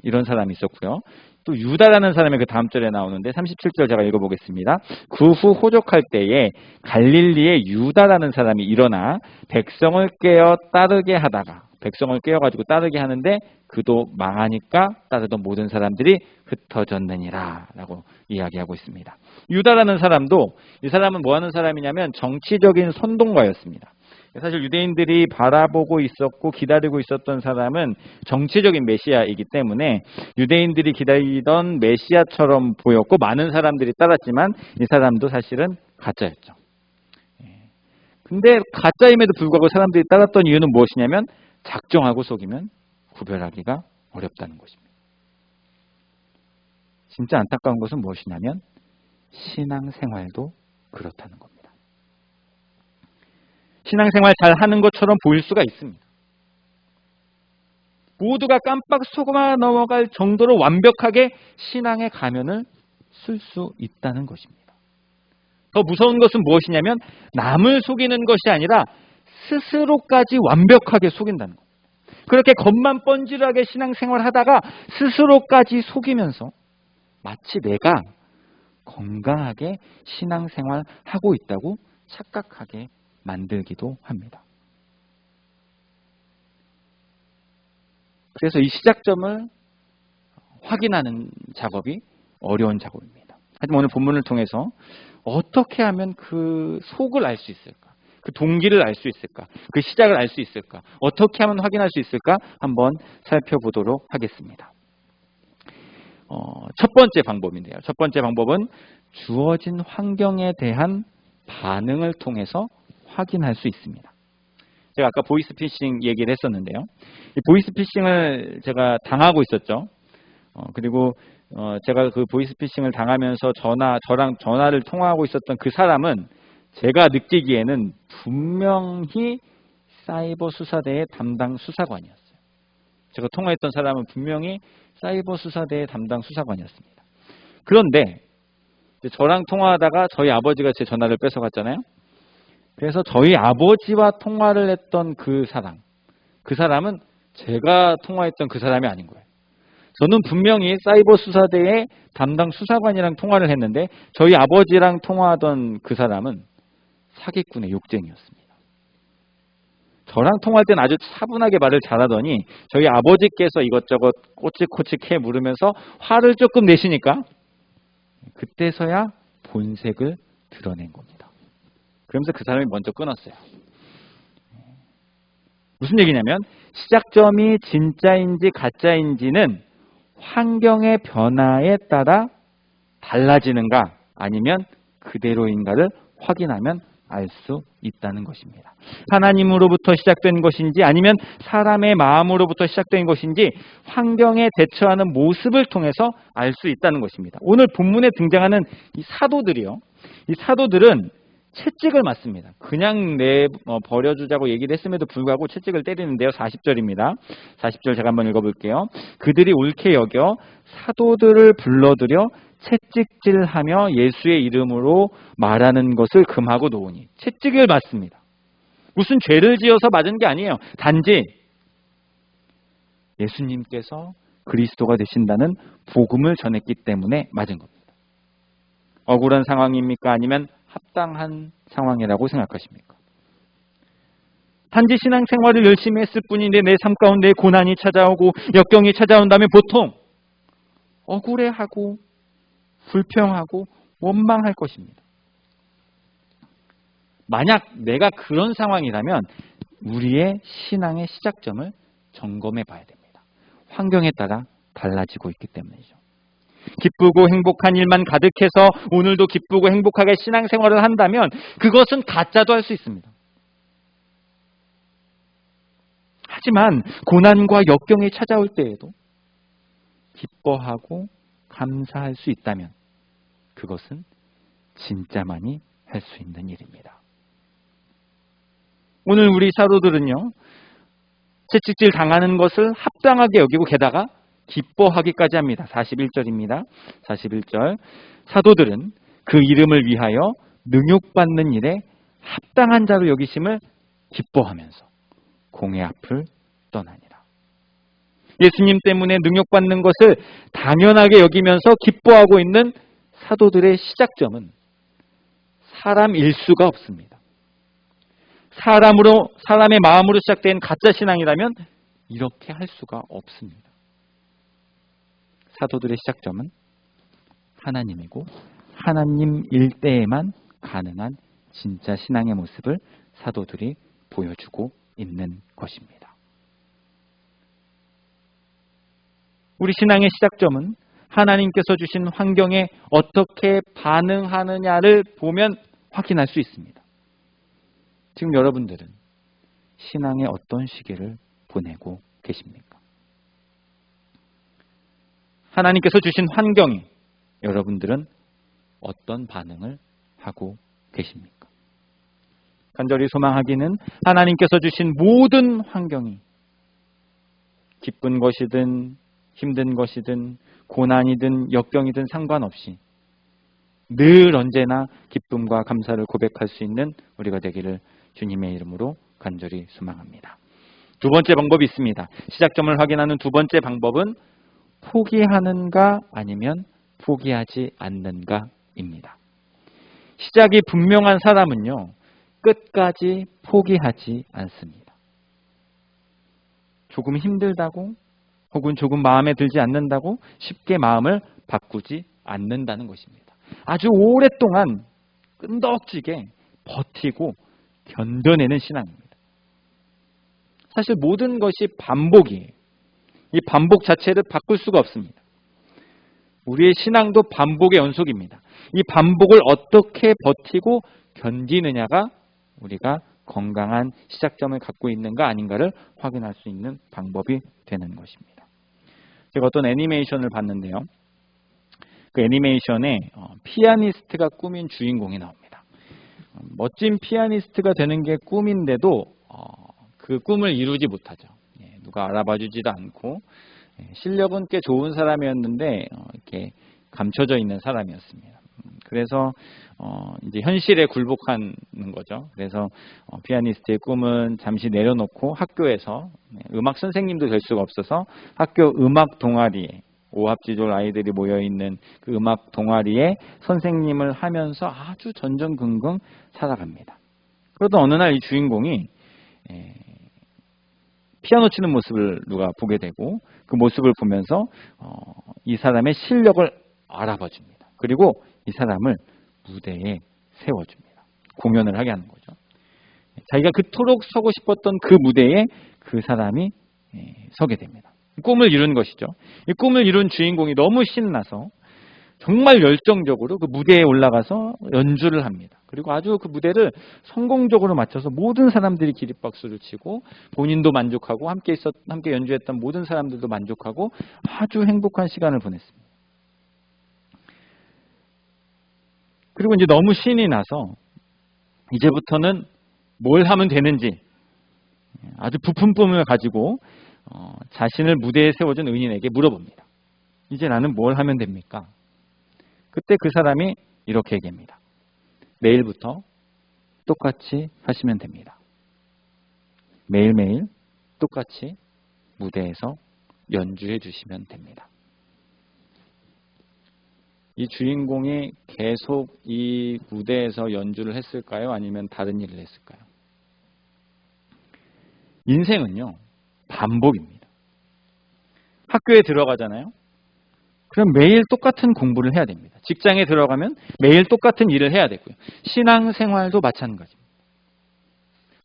B: 이런 사람이 있었고요. 또 유다라는 사람이 그 다음 절에 나오는데 37절 제가 읽어보겠습니다. 그 후 호족할 때에 갈릴리의 유다라는 사람이 일어나 백성을 깨어 따르게 하다가 백성을 깨어가지고 따르게 하는데 그도 망하니까 따르던 모든 사람들이 흩어졌느니라 라고 이야기하고 있습니다. 유다라는 사람도 이 사람은 뭐 하는 사람이냐면 정치적인 선동가였습니다. 사실 유대인들이 바라보고 있었고 기다리고 있었던 사람은 정치적인 메시아이기 때문에 유대인들이 기다리던 메시아처럼 보였고 많은 사람들이 따랐지만 이 사람도 사실은 가짜였죠. 근데 가짜임에도 불구하고 사람들이 따랐던 이유는 무엇이냐면 작정하고 속이면 구별하기가 어렵다는 것입니다. 진짜 안타까운 것은 무엇이냐면 신앙생활도 그렇다는 겁니다. 신앙생활 잘 하는 것처럼 보일 수가 있습니다. 모두가 깜빡 속아 넘어갈 정도로 완벽하게 신앙의 가면을 쓸 수 있다는 것입니다. 더 무서운 것은 무엇이냐면 남을 속이는 것이 아니라 스스로까지 완벽하게 속인다는 겁니다. 그렇게 겉만 뻔질하게 신앙생활 하다가 스스로까지 속이면서 마치 내가 건강하게 신앙생활 하고 있다고 착각하게 만들기도 합니다. 그래서 이 시작점을 확인하는 작업이 어려운 작업입니다. 하지만 오늘 본문을 통해서 어떻게 하면 그 속을 알 수 있을까? 그 동기를 알 수 있을까? 그 시작을 알 수 있을까? 어떻게 하면 확인할 수 있을까? 한번 살펴보도록 하겠습니다. 첫 번째 방법인데요. 첫 번째 방법은 주어진 환경에 대한 반응을 통해서 확인할 수 있습니다. 제가 아까 보이스피싱 얘기를 했었는데요. 이 보이스피싱을 제가 당하고 있었죠. 그리고 제가 그 보이스피싱을 당하면서 저랑 전화를 통화하고 있었던 그 사람은 제가 느끼기에는 분명히 사이버 수사대의 담당 수사관이었어요. 제가 통화했던 사람은 분명히 사이버 수사대의 담당 수사관이었습니다. 그런데 저랑 통화하다가 저희 아버지가 제 전화를 뺏어갔잖아요. 그래서 저희 아버지와 통화를 했던 그 사람은 제가 통화했던 그 사람이 아닌 거예요. 저는 분명히 사이버 수사대의 담당 수사관이랑 통화를 했는데 저희 아버지랑 통화하던 그 사람은 사기꾼의 욕쟁이였습니다. 저랑 통화할 때는 아주 차분하게 말을 잘하더니 저희 아버지께서 이것저것 꼬치꼬치 캐 물으면서 화를 조금 내시니까 그때서야 본색을 드러낸 겁니다. 그러면서 그 사람이 먼저 끊었어요. 무슨 얘기냐면 시작점이 진짜인지 가짜인지는 환경의 변화에 따라 달라지는가 아니면 그대로인가를 확인하면 알 수 있다는 것입니다. 하나님으로부터 시작된 것인지 아니면 사람의 마음으로부터 시작된 것인지 환경에 대처하는 모습을 통해서 알 수 있다는 것입니다. 오늘 본문에 등장하는 이 사도들이요. 이 사도들은 채찍을 맞습니다. 그냥 버려주자고 얘기를 했음에도 불구하고 채찍을 때리는데요. 40절입니다. 40절 제가 한번 읽어볼게요. 그들이 옳게 여겨 사도들을 불러들여 채찍질하며 예수의 이름으로 말하는 것을 금하고 놓으니 채찍을 맞습니다. 무슨 죄를 지어서 맞은 게 아니에요. 단지 예수님께서 그리스도가 되신다는 복음을 전했기 때문에 맞은 겁니다. 억울한 상황입니까? 아니면 합당한 상황이라고 생각하십니까? 단지 신앙생활을 열심히 했을 뿐인데 내 삶 가운데 고난이 찾아오고 역경이 찾아온다면 보통 억울해하고 불평하고 원망할 것입니다. 만약 내가 그런 상황이라면 우리의 신앙의 시작점을 점검해 봐야 됩니다. 환경에 따라 달라지고 있기 때문이죠. 기쁘고 행복한 일만 가득해서 오늘도 기쁘고 행복하게 신앙생활을 한다면 그것은 가짜도 할 수 있습니다. 하지만 고난과 역경이 찾아올 때에도 기뻐하고 감사할 수 있다면 그것은 진짜만이 할 수 있는 일입니다. 오늘 우리 사도들은요, 채찍질 당하는 것을 합당하게 여기고 게다가 기뻐하기까지 합니다. 41절입니다. 41절. 사도들은 그 이름을 위하여 능욕받는 일에 합당한 자로 여기심을 기뻐하면서 공의 앞을 떠나니라. 예수님 때문에 능욕받는 것을 당연하게 여기면서 기뻐하고 있는 사도들의 시작점은 사람 일수가 없습니다. 사람의 마음으로 시작된 가짜 신앙이라면 이렇게 할 수가 없습니다. 사도들의 시작점은 하나님이고 하나님 일대에만 가능한 진짜 신앙의 모습을 사도들이 보여주고 있는 것입니다. 우리 신앙의 시작점은 하나님께서 주신 환경에 어떻게 반응하느냐를 보면 확인할 수 있습니다. 지금 여러분들은 신앙의 어떤 시기를 보내고 계십니까? 하나님께서 주신 환경에 여러분들은 어떤 반응을 하고 계십니까? 간절히 소망하기는 하나님께서 주신 모든 환경이 기쁜 것이든 힘든 것이든 고난이든 역경이든 상관없이 늘 언제나 기쁨과 감사를 고백할 수 있는 우리가 되기를 주님의 이름으로 간절히 소망합니다. 두 번째 방법이 있습니다. 시작점을 확인하는 두 번째 방법은 포기하는가 아니면 포기하지 않는가입니다. 시작이 분명한 사람은요, 끝까지 포기하지 않습니다. 조금 힘들다고 혹은 조금 마음에 들지 않는다고 쉽게 마음을 바꾸지 않는다는 것입니다. 아주 오랫동안 끈덕지게 버티고 견뎌내는 신앙입니다. 사실 모든 것이 반복이에요. 이 반복 자체를 바꿀 수가 없습니다. 우리의 신앙도 반복의 연속입니다. 이 반복을 어떻게 버티고 견디느냐가 우리가 건강한 시작점을 갖고 있는가 아닌가를 확인할 수 있는 방법이 되는 것입니다. 제가 어떤 애니메이션을 봤는데요. 그 애니메이션에 피아니스트가 꾸민 주인공이 나옵니다. 멋진 피아니스트가 되는 게 꿈인데도 그 꿈을 이루지 못하죠. 누가 알아봐주지도 않고 실력은 꽤 좋은 사람이었는데 이렇게 감춰져 있는 사람이었습니다. 그래서 이제 현실에 굴복하는 거죠. 그래서 피아니스트의 꿈은 잠시 내려놓고 학교에서 음악 선생님도 될 수가 없어서 학교 음악 동아리에 오합지졸 아이들이 모여있는 그 음악 동아리에 선생님을 하면서 아주 전전긍긍 살아갑니다. 그러던 어느 날 이 주인공이 피아노 치는 모습을 누가 보게 되고 그 모습을 보면서 이 사람의 실력을 알아봐 줍니다. 그리고 이 사람을 무대에 세워줍니다. 공연을 하게 하는 거죠. 자기가 그토록 서고 싶었던 그 무대에 그 사람이 서게 됩니다. 꿈을 이룬 것이죠. 이 꿈을 이룬 주인공이 너무 신나서 정말 열정적으로 그 무대에 올라가서 연주를 합니다. 그리고 아주 그 무대를 성공적으로 마쳐서 모든 사람들이 기립박수를 치고 본인도 만족하고 함께 연주했던 모든 사람들도 만족하고 아주 행복한 시간을 보냈습니다. 그리고 이제 너무 신이 나서 이제부터는 뭘 하면 되는지 아주 부푼 꿈을 가지고 자신을 무대에 세워준 은인에게 물어봅니다. 이제 나는 뭘 하면 됩니까? 그때 그 사람이 이렇게 얘기합니다. 내일부터 똑같이 하시면 됩니다. 매일매일 똑같이 무대에서
A: 연주해 주시면 됩니다. 이 주인공이 계속 이 무대에서 연주를 했을까요? 아니면 다른 일을 했을까요? 인생은요, 반복입니다. 학교에 들어가잖아요. 그럼 매일 똑같은 공부를 해야 됩니다. 직장에 들어가면 매일 똑같은 일을 해야 되고요. 신앙생활도 마찬가지입니다.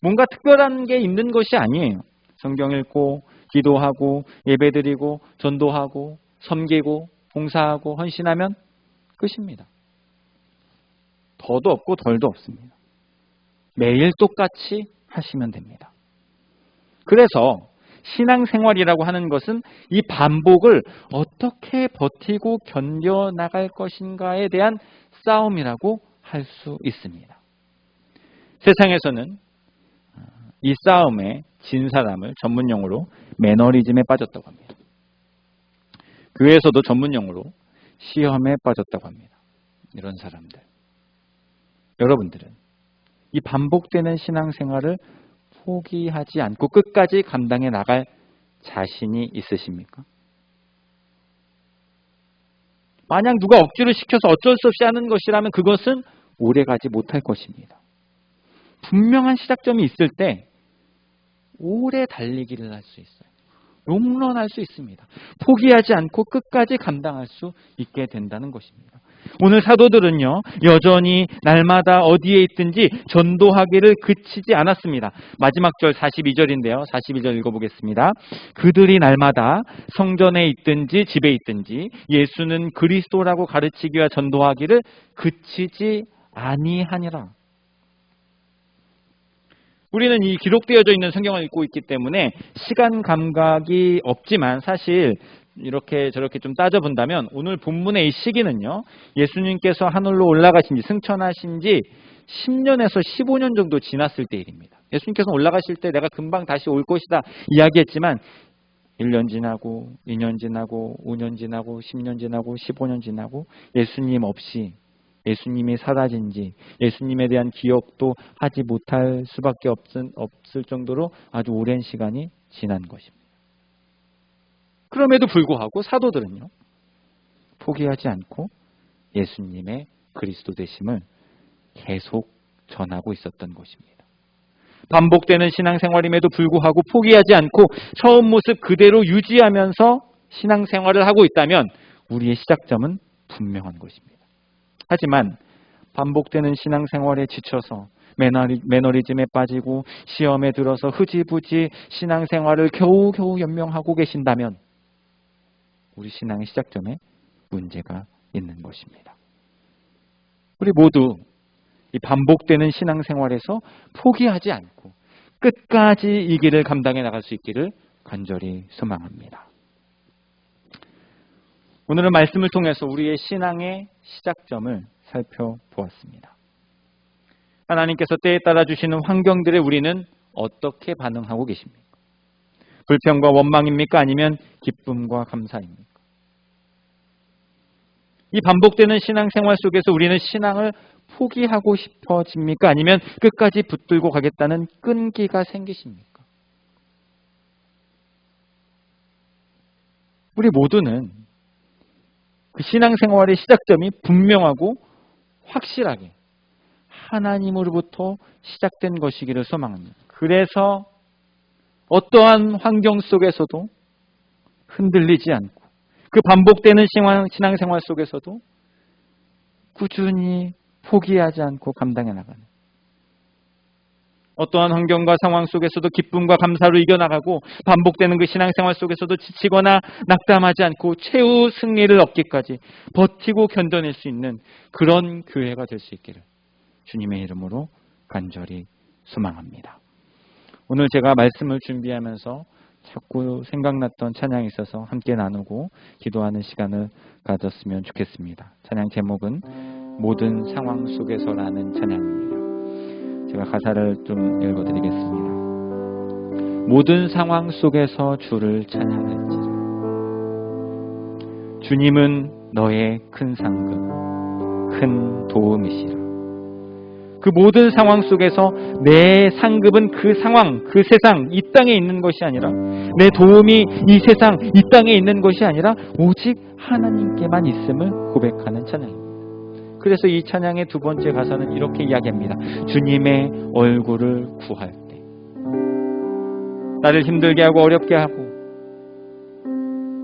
A: 뭔가 특별한 게 있는 것이 아니에요. 성경 읽고 기도하고 예배드리고 전도하고 섬기고 봉사하고 헌신하면 끝입니다. 더도 없고 덜도 없습니다. 매일 똑같이 하시면 됩니다. 그래서 신앙생활이라고 하는 것은 이 반복을 어떻게 버티고 견뎌나갈 것인가에 대한 싸움이라고 할 수 있습니다. 세상에서는 이 싸움에 진 사람을 전문용어로 매너리즘에 빠졌다고 합니다. 교회에서도 전문용어로 시험에 빠졌다고 합니다. 이런 사람들. 여러분들은 이 반복되는 신앙생활을 포기하지 않고 끝까지 감당해 나갈 자신이 있으십니까? 만약 누가 억지로 시켜서 어쩔 수 없이 하는 것이라면 그것은 오래가지 못할 것입니다. 분명한 시작점이 있을 때 오래 달리기를 할 수 있어요. 롱런할 수 있습니다. 포기하지 않고 끝까지 감당할 수 있게 된다는 것입니다. 오늘 사도들은요, 여전히 날마다 어디에 있든지 전도하기를 그치지 않았습니다. 마지막 절 42절인데요. 42절 읽어보겠습니다. 그들이 날마다 성전에 있든지 집에 있든지 예수는 그리스도라고 가르치기와 전도하기를 그치지 아니하니라. 우리는 이 기록되어져 있는 성경을 읽고 있기 때문에 시간 감각이 없지만 사실 이렇게 저렇게 좀 따져본다면 오늘 본문의 이 시기는요, 예수님께서 하늘로 올라가신 지 승천하신 지 10년에서 15년 정도 지났을 때 일입니다. 예수님께서 올라가실 때 내가 금방 다시 올 것이다 이야기했지만 1년 지나고 2년 지나고 5년 지나고 10년 지나고 15년 지나고 예수님 없이 예수님이 사라진 지 예수님에 대한 기억도 하지 못할 수밖에 없을 정도로 아주 오랜 시간이 지난 것입니다. 그럼에도 불구하고 사도들은요, 포기하지 않고 예수님의 그리스도 되심을 계속 전하고 있었던 것입니다. 반복되는 신앙생활임에도 불구하고 포기하지 않고 처음 모습 그대로 유지하면서 신앙생활을 하고 있다면 우리의 시작점은 분명한 것입니다. 하지만 반복되는 신앙생활에 지쳐서 매너리즘에 빠지고 시험에 들어서 흐지부지 신앙생활을 겨우겨우 연명하고 계신다면 우리 신앙의 시작점에 문제가 있는 것입니다. 우리 모두 이 반복되는 신앙생활에서 포기하지 않고 끝까지 이 길을 감당해 나갈 수 있기를 간절히 소망합니다. 오늘은 말씀을 통해서 우리의 신앙의 시작점을 살펴보았습니다. 하나님께서 때에 따라 주시는 환경들에 우리는 어떻게 반응하고 계십니까? 불평과 원망입니까? 아니면 기쁨과 감사입니까? 이 반복되는 신앙생활 속에서 우리는 신앙을 포기하고 싶어집니까? 아니면 끝까지 붙들고 가겠다는 끈기가 생기십니까? 우리 모두는 그 신앙생활의 시작점이 분명하고 확실하게 하나님으로부터 시작된 것이기를 소망합니다. 그래서 어떠한 환경 속에서도 흔들리지 않고 그 반복되는 신앙생활 속에서도 꾸준히 포기하지 않고 감당해 나가는, 어떠한 환경과 상황 속에서도 기쁨과 감사로 이겨나가고 반복되는 그 신앙생활 속에서도 지치거나 낙담하지 않고 최후 승리를 얻기까지 버티고 견뎌낼 수 있는 그런 교회가 될 수 있기를 주님의 이름으로 간절히 소망합니다. 오늘 제가 말씀을 준비하면서 자꾸 생각났던 찬양이 있어서 함께 나누고 기도하는 시간을 가졌으면 좋겠습니다. 찬양 제목은 모든 상황 속에서라는 찬양입니다. 제가 가사를 좀 읽어드리겠습니다. 모든 상황 속에서 주를 찬양할지라. 주님은 너의 큰 상급, 큰 도움이시라.
B: 그 모든 상황 속에서 내 상급은 그 상황, 그 세상, 이 땅에 있는 것이 아니라, 내 도움이 이 세상, 이 땅에 있는 것이 아니라 오직 하나님께만 있음을 고백하는 찬양입니다. 그래서 이 찬양의 두 번째 가사는 이렇게 이야기합니다. 주님의 얼굴을 구할 때, 나를 힘들게 하고 어렵게 하고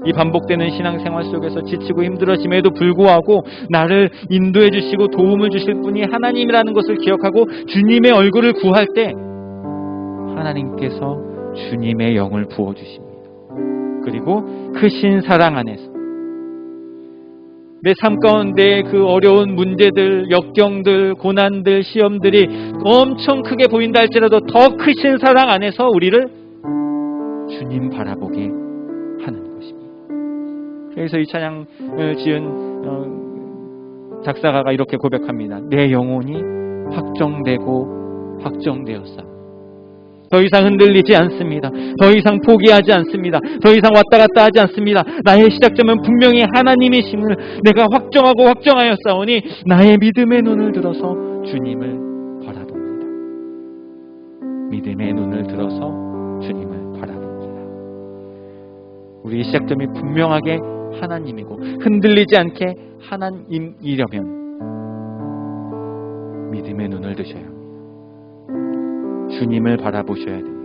B: 이 반복되는 신앙생활 속에서 지치고 힘들어짐에도 불구하고 나를 인도해 주시고 도움을 주실 분이 하나님이라는 것을 기억하고 주님의 얼굴을 구할 때 하나님께서 주님의 영을 부어주십니다. 그리고 크신 사랑 안에서 내 삶 가운데 그 어려운 문제들, 역경들, 고난들, 시험들이 엄청 크게 보인다 할지라도 더 크신 사랑 안에서 우리를 주님 바라보게 하는 것입니다. 그래서 이 찬양을 지은 작사가가 이렇게 고백합니다. 내 영혼이 확정되고 확정되었사. 더 이상 흔들리지 않습니다. 더 이상 포기하지 않습니다. 더 이상 왔다 갔다 하지 않습니다. 나의 시작점은 분명히 하나님이심을 내가 확정하고 확정하였사오니 나의 믿음의 눈을 들어서 주님을 바라봅니다. 믿음의 눈을 들어서 주님을 바라봅니다. 우리의 시작점이 분명하게 하나님이고 흔들리지 않게 하나님이려면 믿음의 눈을 드셔야 합니다. 주님을 바라보셔야 됩니다.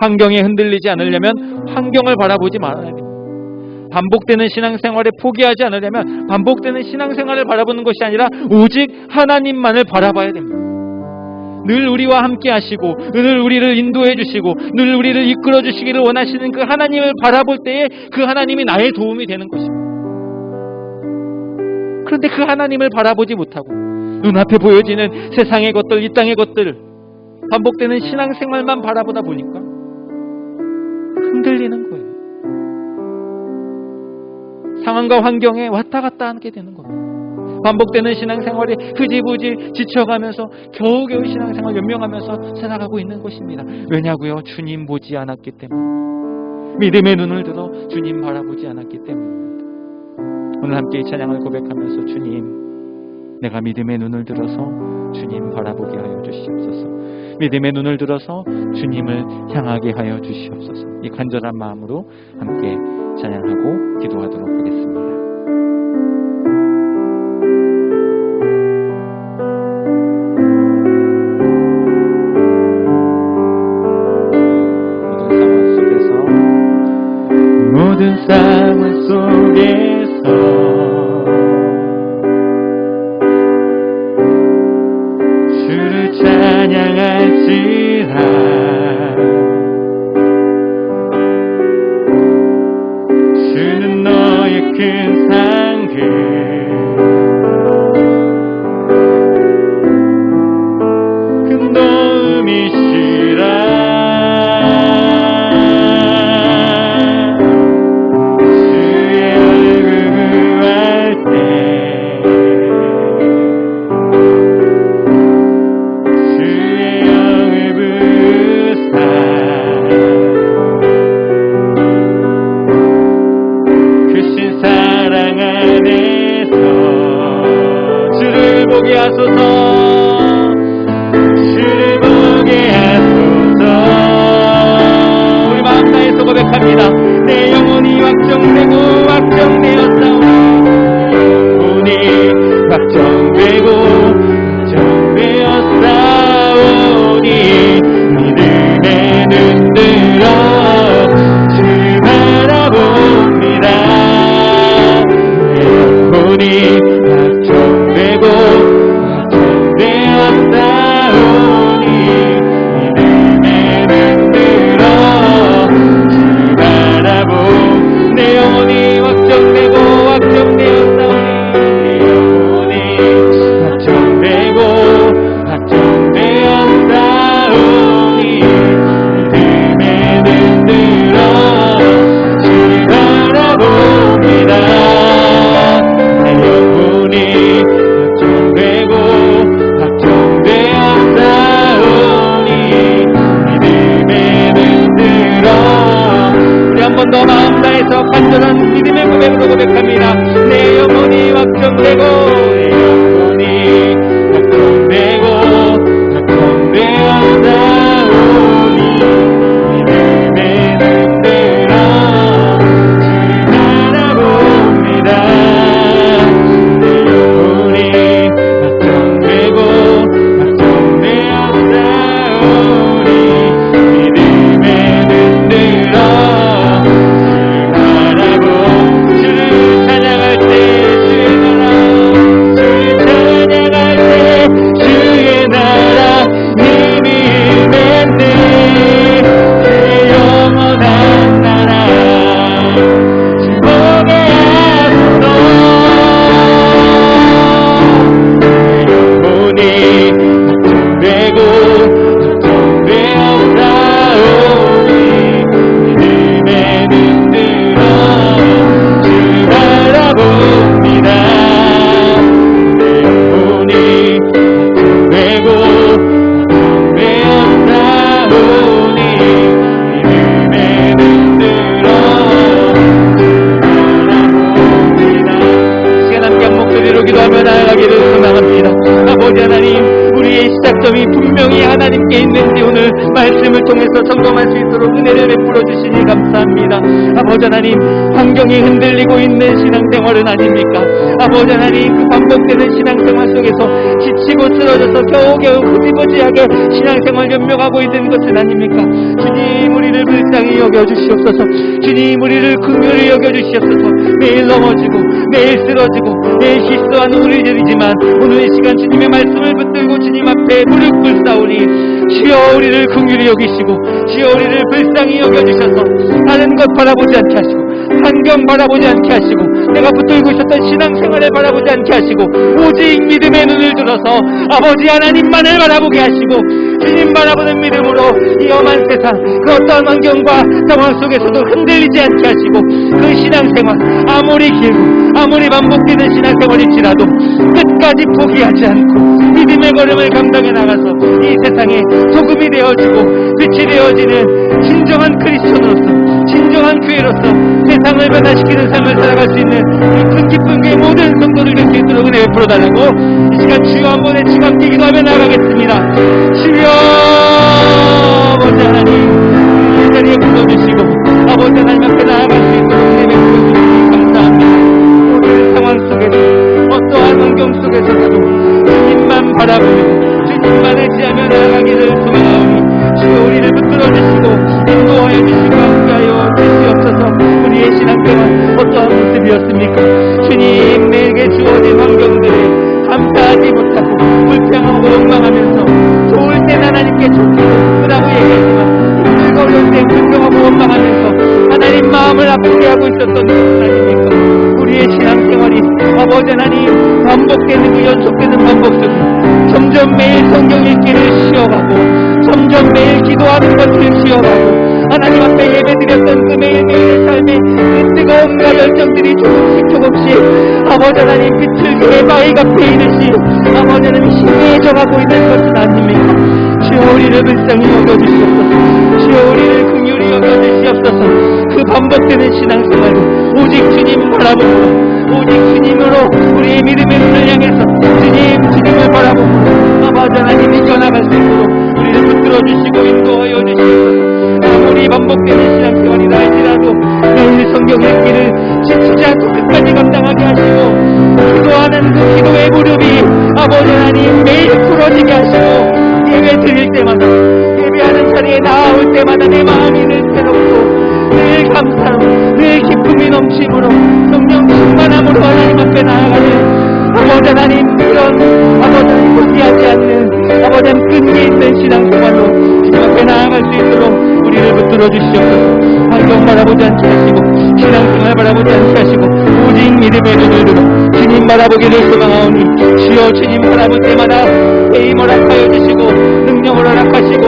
B: 환경에 흔들리지 않으려면 환경을 바라보지 말아야 됩니다. 반복되는 신앙생활에 포기하지 않으려면 반복되는 신앙생활을 바라보는 것이 아니라 오직 하나님만을 바라봐야 됩니다. 늘 우리와 함께 하시고 늘 우리를 인도해 주시고 늘 우리를 이끌어 주시기를 원하시는 그 하나님을 바라볼 때에 그 하나님이 나의 도움이 되는 것입니다. 그런데 그 하나님을 바라보지 못하고 눈앞에 보여지는 세상의 것들, 이 땅의 것들, 반복되는 신앙생활만 바라보다 보니까 흔들리는 거예요. 상황과 환경에 왔다 갔다 하게 되는 겁니다. 반복되는 신앙생활에 흐지부지 지쳐가면서 겨우겨우 신앙생활 연명하면서 살아가고 있는 것입니다. 왜냐고요? 주님 보지 않았기 때문에. 믿음의 눈을 들어 주님 바라보지 않았기 때문입니다. 오늘 함께 이 찬양을 고백하면서 주님, 내가 믿음의 눈을 들어서 주님 바라보게 하여 주시옵소서. 믿음의 눈을 들어서 주님을 향하게 하여 주시옵소서. 이 간절한 마음으로 함께 찬양하고 기도하도록 하겠습니다. 모든 상황 속에서 주를 찬양할지라. 주는 너의 큰 상급, 큰 도움이시라. 보게 하소서. 주를 보게 하소서. 우리 마음 다해서 고백합니다. 내 영혼이 확정되고 확정되었사오니, 영혼이 확정되고 확정되었사오니 믿음의 눈 들어 주를 바라봅니다. 내 영혼이 확정되고 확정되었사오니 믿음의 눈 들어 주를 바라보. 내 영혼이 확정되고 확정되었사오니 내 초점이 분명히 하나님께 있는지 오늘 말씀을 통해서 점검할 수 있도록 은혜를 베풀어 주시니 감사합니다. 아버지 하나님, 환경이 흔들리고 있는 신앙생활은 아닙니까? 아버지 하나님, 그 반복되는 신앙생활 속에서 지치고 쓰러져서 겨우겨우 흐지부지하게 신앙생활 연명하고 있는 것은 아닙니까? 주님, 우리를 불쌍히 여겨주시옵소서. 주님, 우리를 긍휼히 여겨주시옵소서. 매일 넘어지고 매일 쓰러지고 매일 실수하는 우리들이지만 오늘 이 시간 주님의 말씀을 붙들고 주님 앞에 무릎 꿇사오니 주여 우리를 긍휼히 여기시고 주여 우리를 불쌍히 여겨주셔서 다른 것 바라보지 않게 하시고 환경 바라보지 않게 하시고 내가 붙들고 있었던 신앙생활을 바라보지 않게 하시고 오직 믿음의 눈을 들어서 아버지 하나님만을 바라보게 하시고 주님 바라보는 믿음으로 이 험한 세상 그 어떠한 환경과 상황 속에서도 흔들리지 않게 하시고 그 신앙생활 아무리 길고 아무리 반복되는 신앙생활일지라도 끝까지 포기하지 않고 믿음의 걸음을 감당해 나가서 이 세상에 소금이 되어지고 빛이 되어지는 진정한 크리스천으로서 진정한 교회로서 세상을 변화시키는 삶을 살아갈 수 있는 우리 큰 기쁜 교회 모든 성도들 될 수 있도록 은혜 베풀어 달라고 이 시간 주여 한 번에 지금 함께 기도하며 나아가겠습니다. 주여 아버지 하나님 이 자리에 불러주시고 아버지 하나님 앞에 나아갈 수 있도록 은혜 베풀어 주시니 감사합니다. 모든 상황 속에서 어떠한 환경 속에서라도 주님만 바라보며 주님만 의지하며 나아가기를 소망하오니 주여 우리를 붙들어 주시고 인도하여 주시고 함께하여 주시옵소서. 우리의 신앙생활 어떠한 모습이었습니까? 주님, 내게 주어진 환경들을 감사하지 못하고 불평하고 원망하면서 좋을 땐 하나님께 좋고 그라고 얘기하지만 힘들고 어려울 때 불평하고 원망하면서 하나님 마음을 아프게 하고 있었던 것은 아닙니까? 우리의 신앙생활이 아버지 하나님 반복되는 그 연속되는 반복 속에 점점 매일 성경 읽기를 쉬어가고 점점 매일 기도하는 것을 쉬어가고 하나님 앞에 예배드렸던 그 매일매일의 삶의 그 뜨거움과 열정들이 조금씩 아버지 하나님 빛을 개바위가 패이듯이 아버지 하나님 희미해져가고 있는 것은 아닙니까? 주여 우리를 불쌍히 여겨주시옵소서. 주여 우리를 긍휼히 여겨주시옵소서. 그 반복되는 신앙생활도 오직 주님 바라보므로 오직 주님으로 우리의 믿음의 눈을 향해서 주님을 바라보므로 아버지 하나님 이겨나갈 수 있도록 우리를 붙들어 주시고 인도하여 주시옵소서. 아무리 반복되는 신앙생활이라 할지라도 매일 성경 읽기를 지치지 않고 끝까지 감당하게 하시고 기도하는 그 기도의 무릎이 아버지 하나님 매일 풀어지게 하시고 예배 드릴 때마다 예배하는 자리에 나올 때마다 내 마음이 늘 새롭고 늘 감사로 늘 기쁨이 넘침으로 성령 충만함으로 하나님 앞에 나아가는 아버지 하나님 그런 아버지 하나님 포기하지 않는 아버지 하나님 끈기 있는 신앙생활로 주님 앞에 나아갈 수 있도록 우리를 붙들어 주시옵소서. 환경 바라보지 않게 하시고 신앙생활 바라보지 않게 하시고 오직 믿음의 눈을 들어 주님 바라보기를 소망하오니 주여 주님 바라볼 때마다 힘을 허락하여 주시고 능력을 허락하시고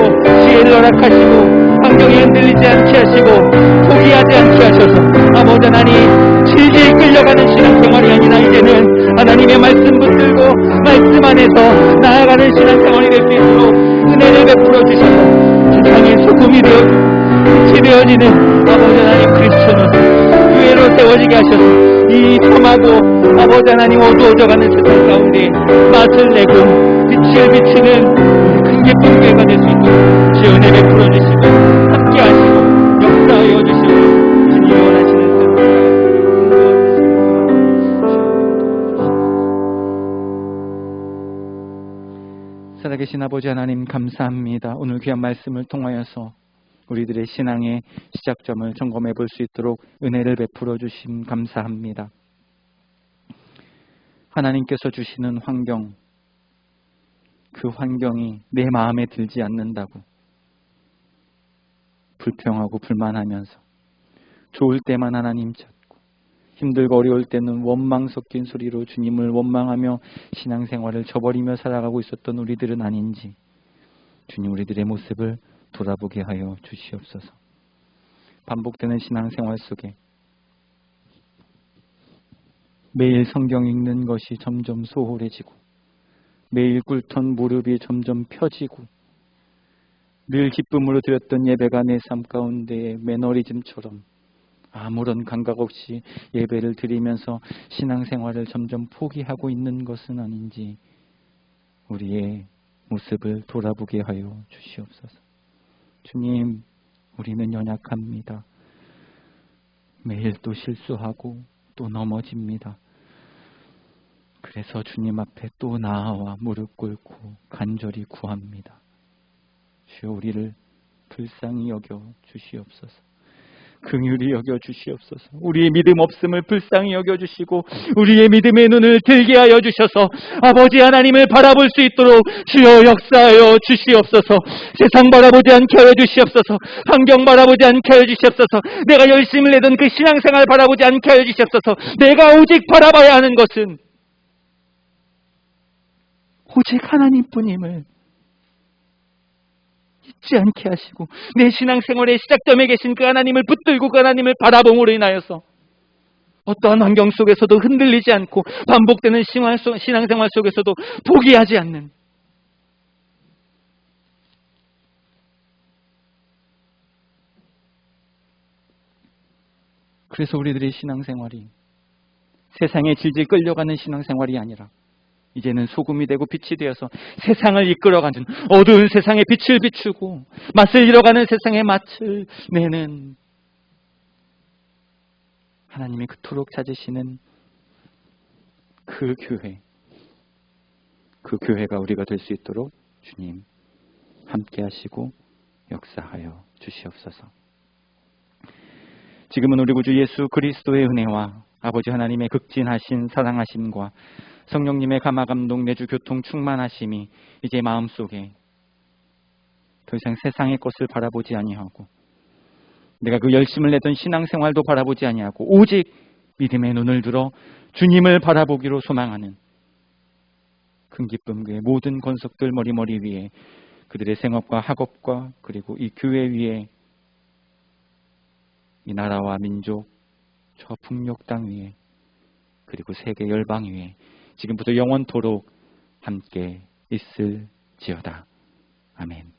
B: 지혜를 허락하시고 환경이 흔들리지 않게 하시고 포기하지 않게 하셔서 아버지 하나님 질질 끌려가는 신앙생활이 아니라 이제는 하나님의 말씀 붙들고 말씀 안에서 나아가는 신앙생활이 될 수 있도록 은혜를 베풀어 주셔서 세상의 소금이 되어지고 빛이 되어지는 아버지 하나님 크리스천으로 교회로 세워지게 하셔서 이 험하고 아버지 하나님 어두워져가는 세상 가운데 맛을 내고 빛을 비치는 우리 큰 기쁜 교회가 될 수 있도록 주여 은혜 베풀어 주시고 함께 하시고 역사하여 주시고 주님이 원하시는 살아계신 아버지 하나님 감사합니다. 오늘 귀한 말씀을 통하여서 우리들의 신앙의 시작점을 점검해 볼 수 있도록 은혜를 베풀어 주심 감사합니다. 하나님께서 주시는 환경, 그 환경이 내 마음에 들지 않는다고 불평하고 불만하면서 좋을 때만 하나님 찾고 힘들고 어려울 때는 원망 섞인 소리로 주님을 원망하며 신앙생활을 저버리며 살아가고 있었던 우리들은 아닌지 주님 우리들의 모습을 돌아보게 하여 주시옵소서. 반복되는 신앙생활 속에 매일 성경 읽는 것이 점점 소홀해지고 매일 꿇던 무릎이 점점 펴지고 늘 기쁨으로 드렸던 예배가 내 삶 가운데 매너리즘처럼 아무런 감각 없이 예배를 드리면서 신앙생활을 점점 포기하고 있는 것은 아닌지 우리의
A: 모습을 돌아보게 하여 주시옵소서. 주님, 우리는 연약합니다. 매일 또 실수하고 또 넘어집니다. 그래서 주님 앞에 또 나아와 무릎 꿇고 간절히 구합니다. 주여, 우리를 불쌍히 여겨 주시옵소서. 긍휼히 여겨 주시옵소서. 우리의 믿음 없음을 불쌍히 여겨 주시고 우리의 믿음의 눈을 들게 하여 주셔서 아버지 하나님을 바라볼 수 있도록 주여 역사하여 주시옵소서. 세상 바라보지 않게 하여 주시옵소서. 환경 바라보지 않게 하여 주시옵소서. 내가 열심을 내던 그 신앙생활 바라보지 않게 하여 주시옵소서. 내가 오직 바라봐야 하는 것은 오직 하나님뿐임을 잊지 않게 하시고 내 신앙생활의 시작점에 계신 그 하나님을 붙들고 그 하나님을 바라봄으로 인하여서 어떠한 환경 속에서도 흔들리지 않고 반복되는 신앙생활 속에서도 포기하지 않는, 그래서 우리들의 신앙생활이 세상에 질질 끌려가는 신앙생활이 아니라 이제는 소금이 되고 빛이 되어서 세상을 이끌어가는, 어두운 세상에 빛을 비추고 맛을 잃어가는 세상에 맛을 내는 하나님이 그토록 찾으시는 그 교회, 그 교회가 우리가 될 수 있도록 주님 함께 하시고 역사하여 주시옵소서. 지금은 우리 구주 예수 그리스도의 은혜와 아버지 하나님의 극진하신 사랑하심과 성령님의 감화감동 내주 교통 충만하심이 이제 마음속에 더 이상 세상의 것을 바라보지 아니하고 내가 그 열심을 내던 신앙생활도 바라보지 아니하고 오직 믿음의 눈을 들어 주님을 바라보기로 소망하는 큰 기쁨, 그의 모든 권속들 머리 위에, 그들의 생업과 학업과 그리고 이 교회 위에, 이 나라와 민족 저 북녘 땅 위에, 그리고 세계 열방 위에 지금부터 영원토록 함께 있을지어다. 아멘.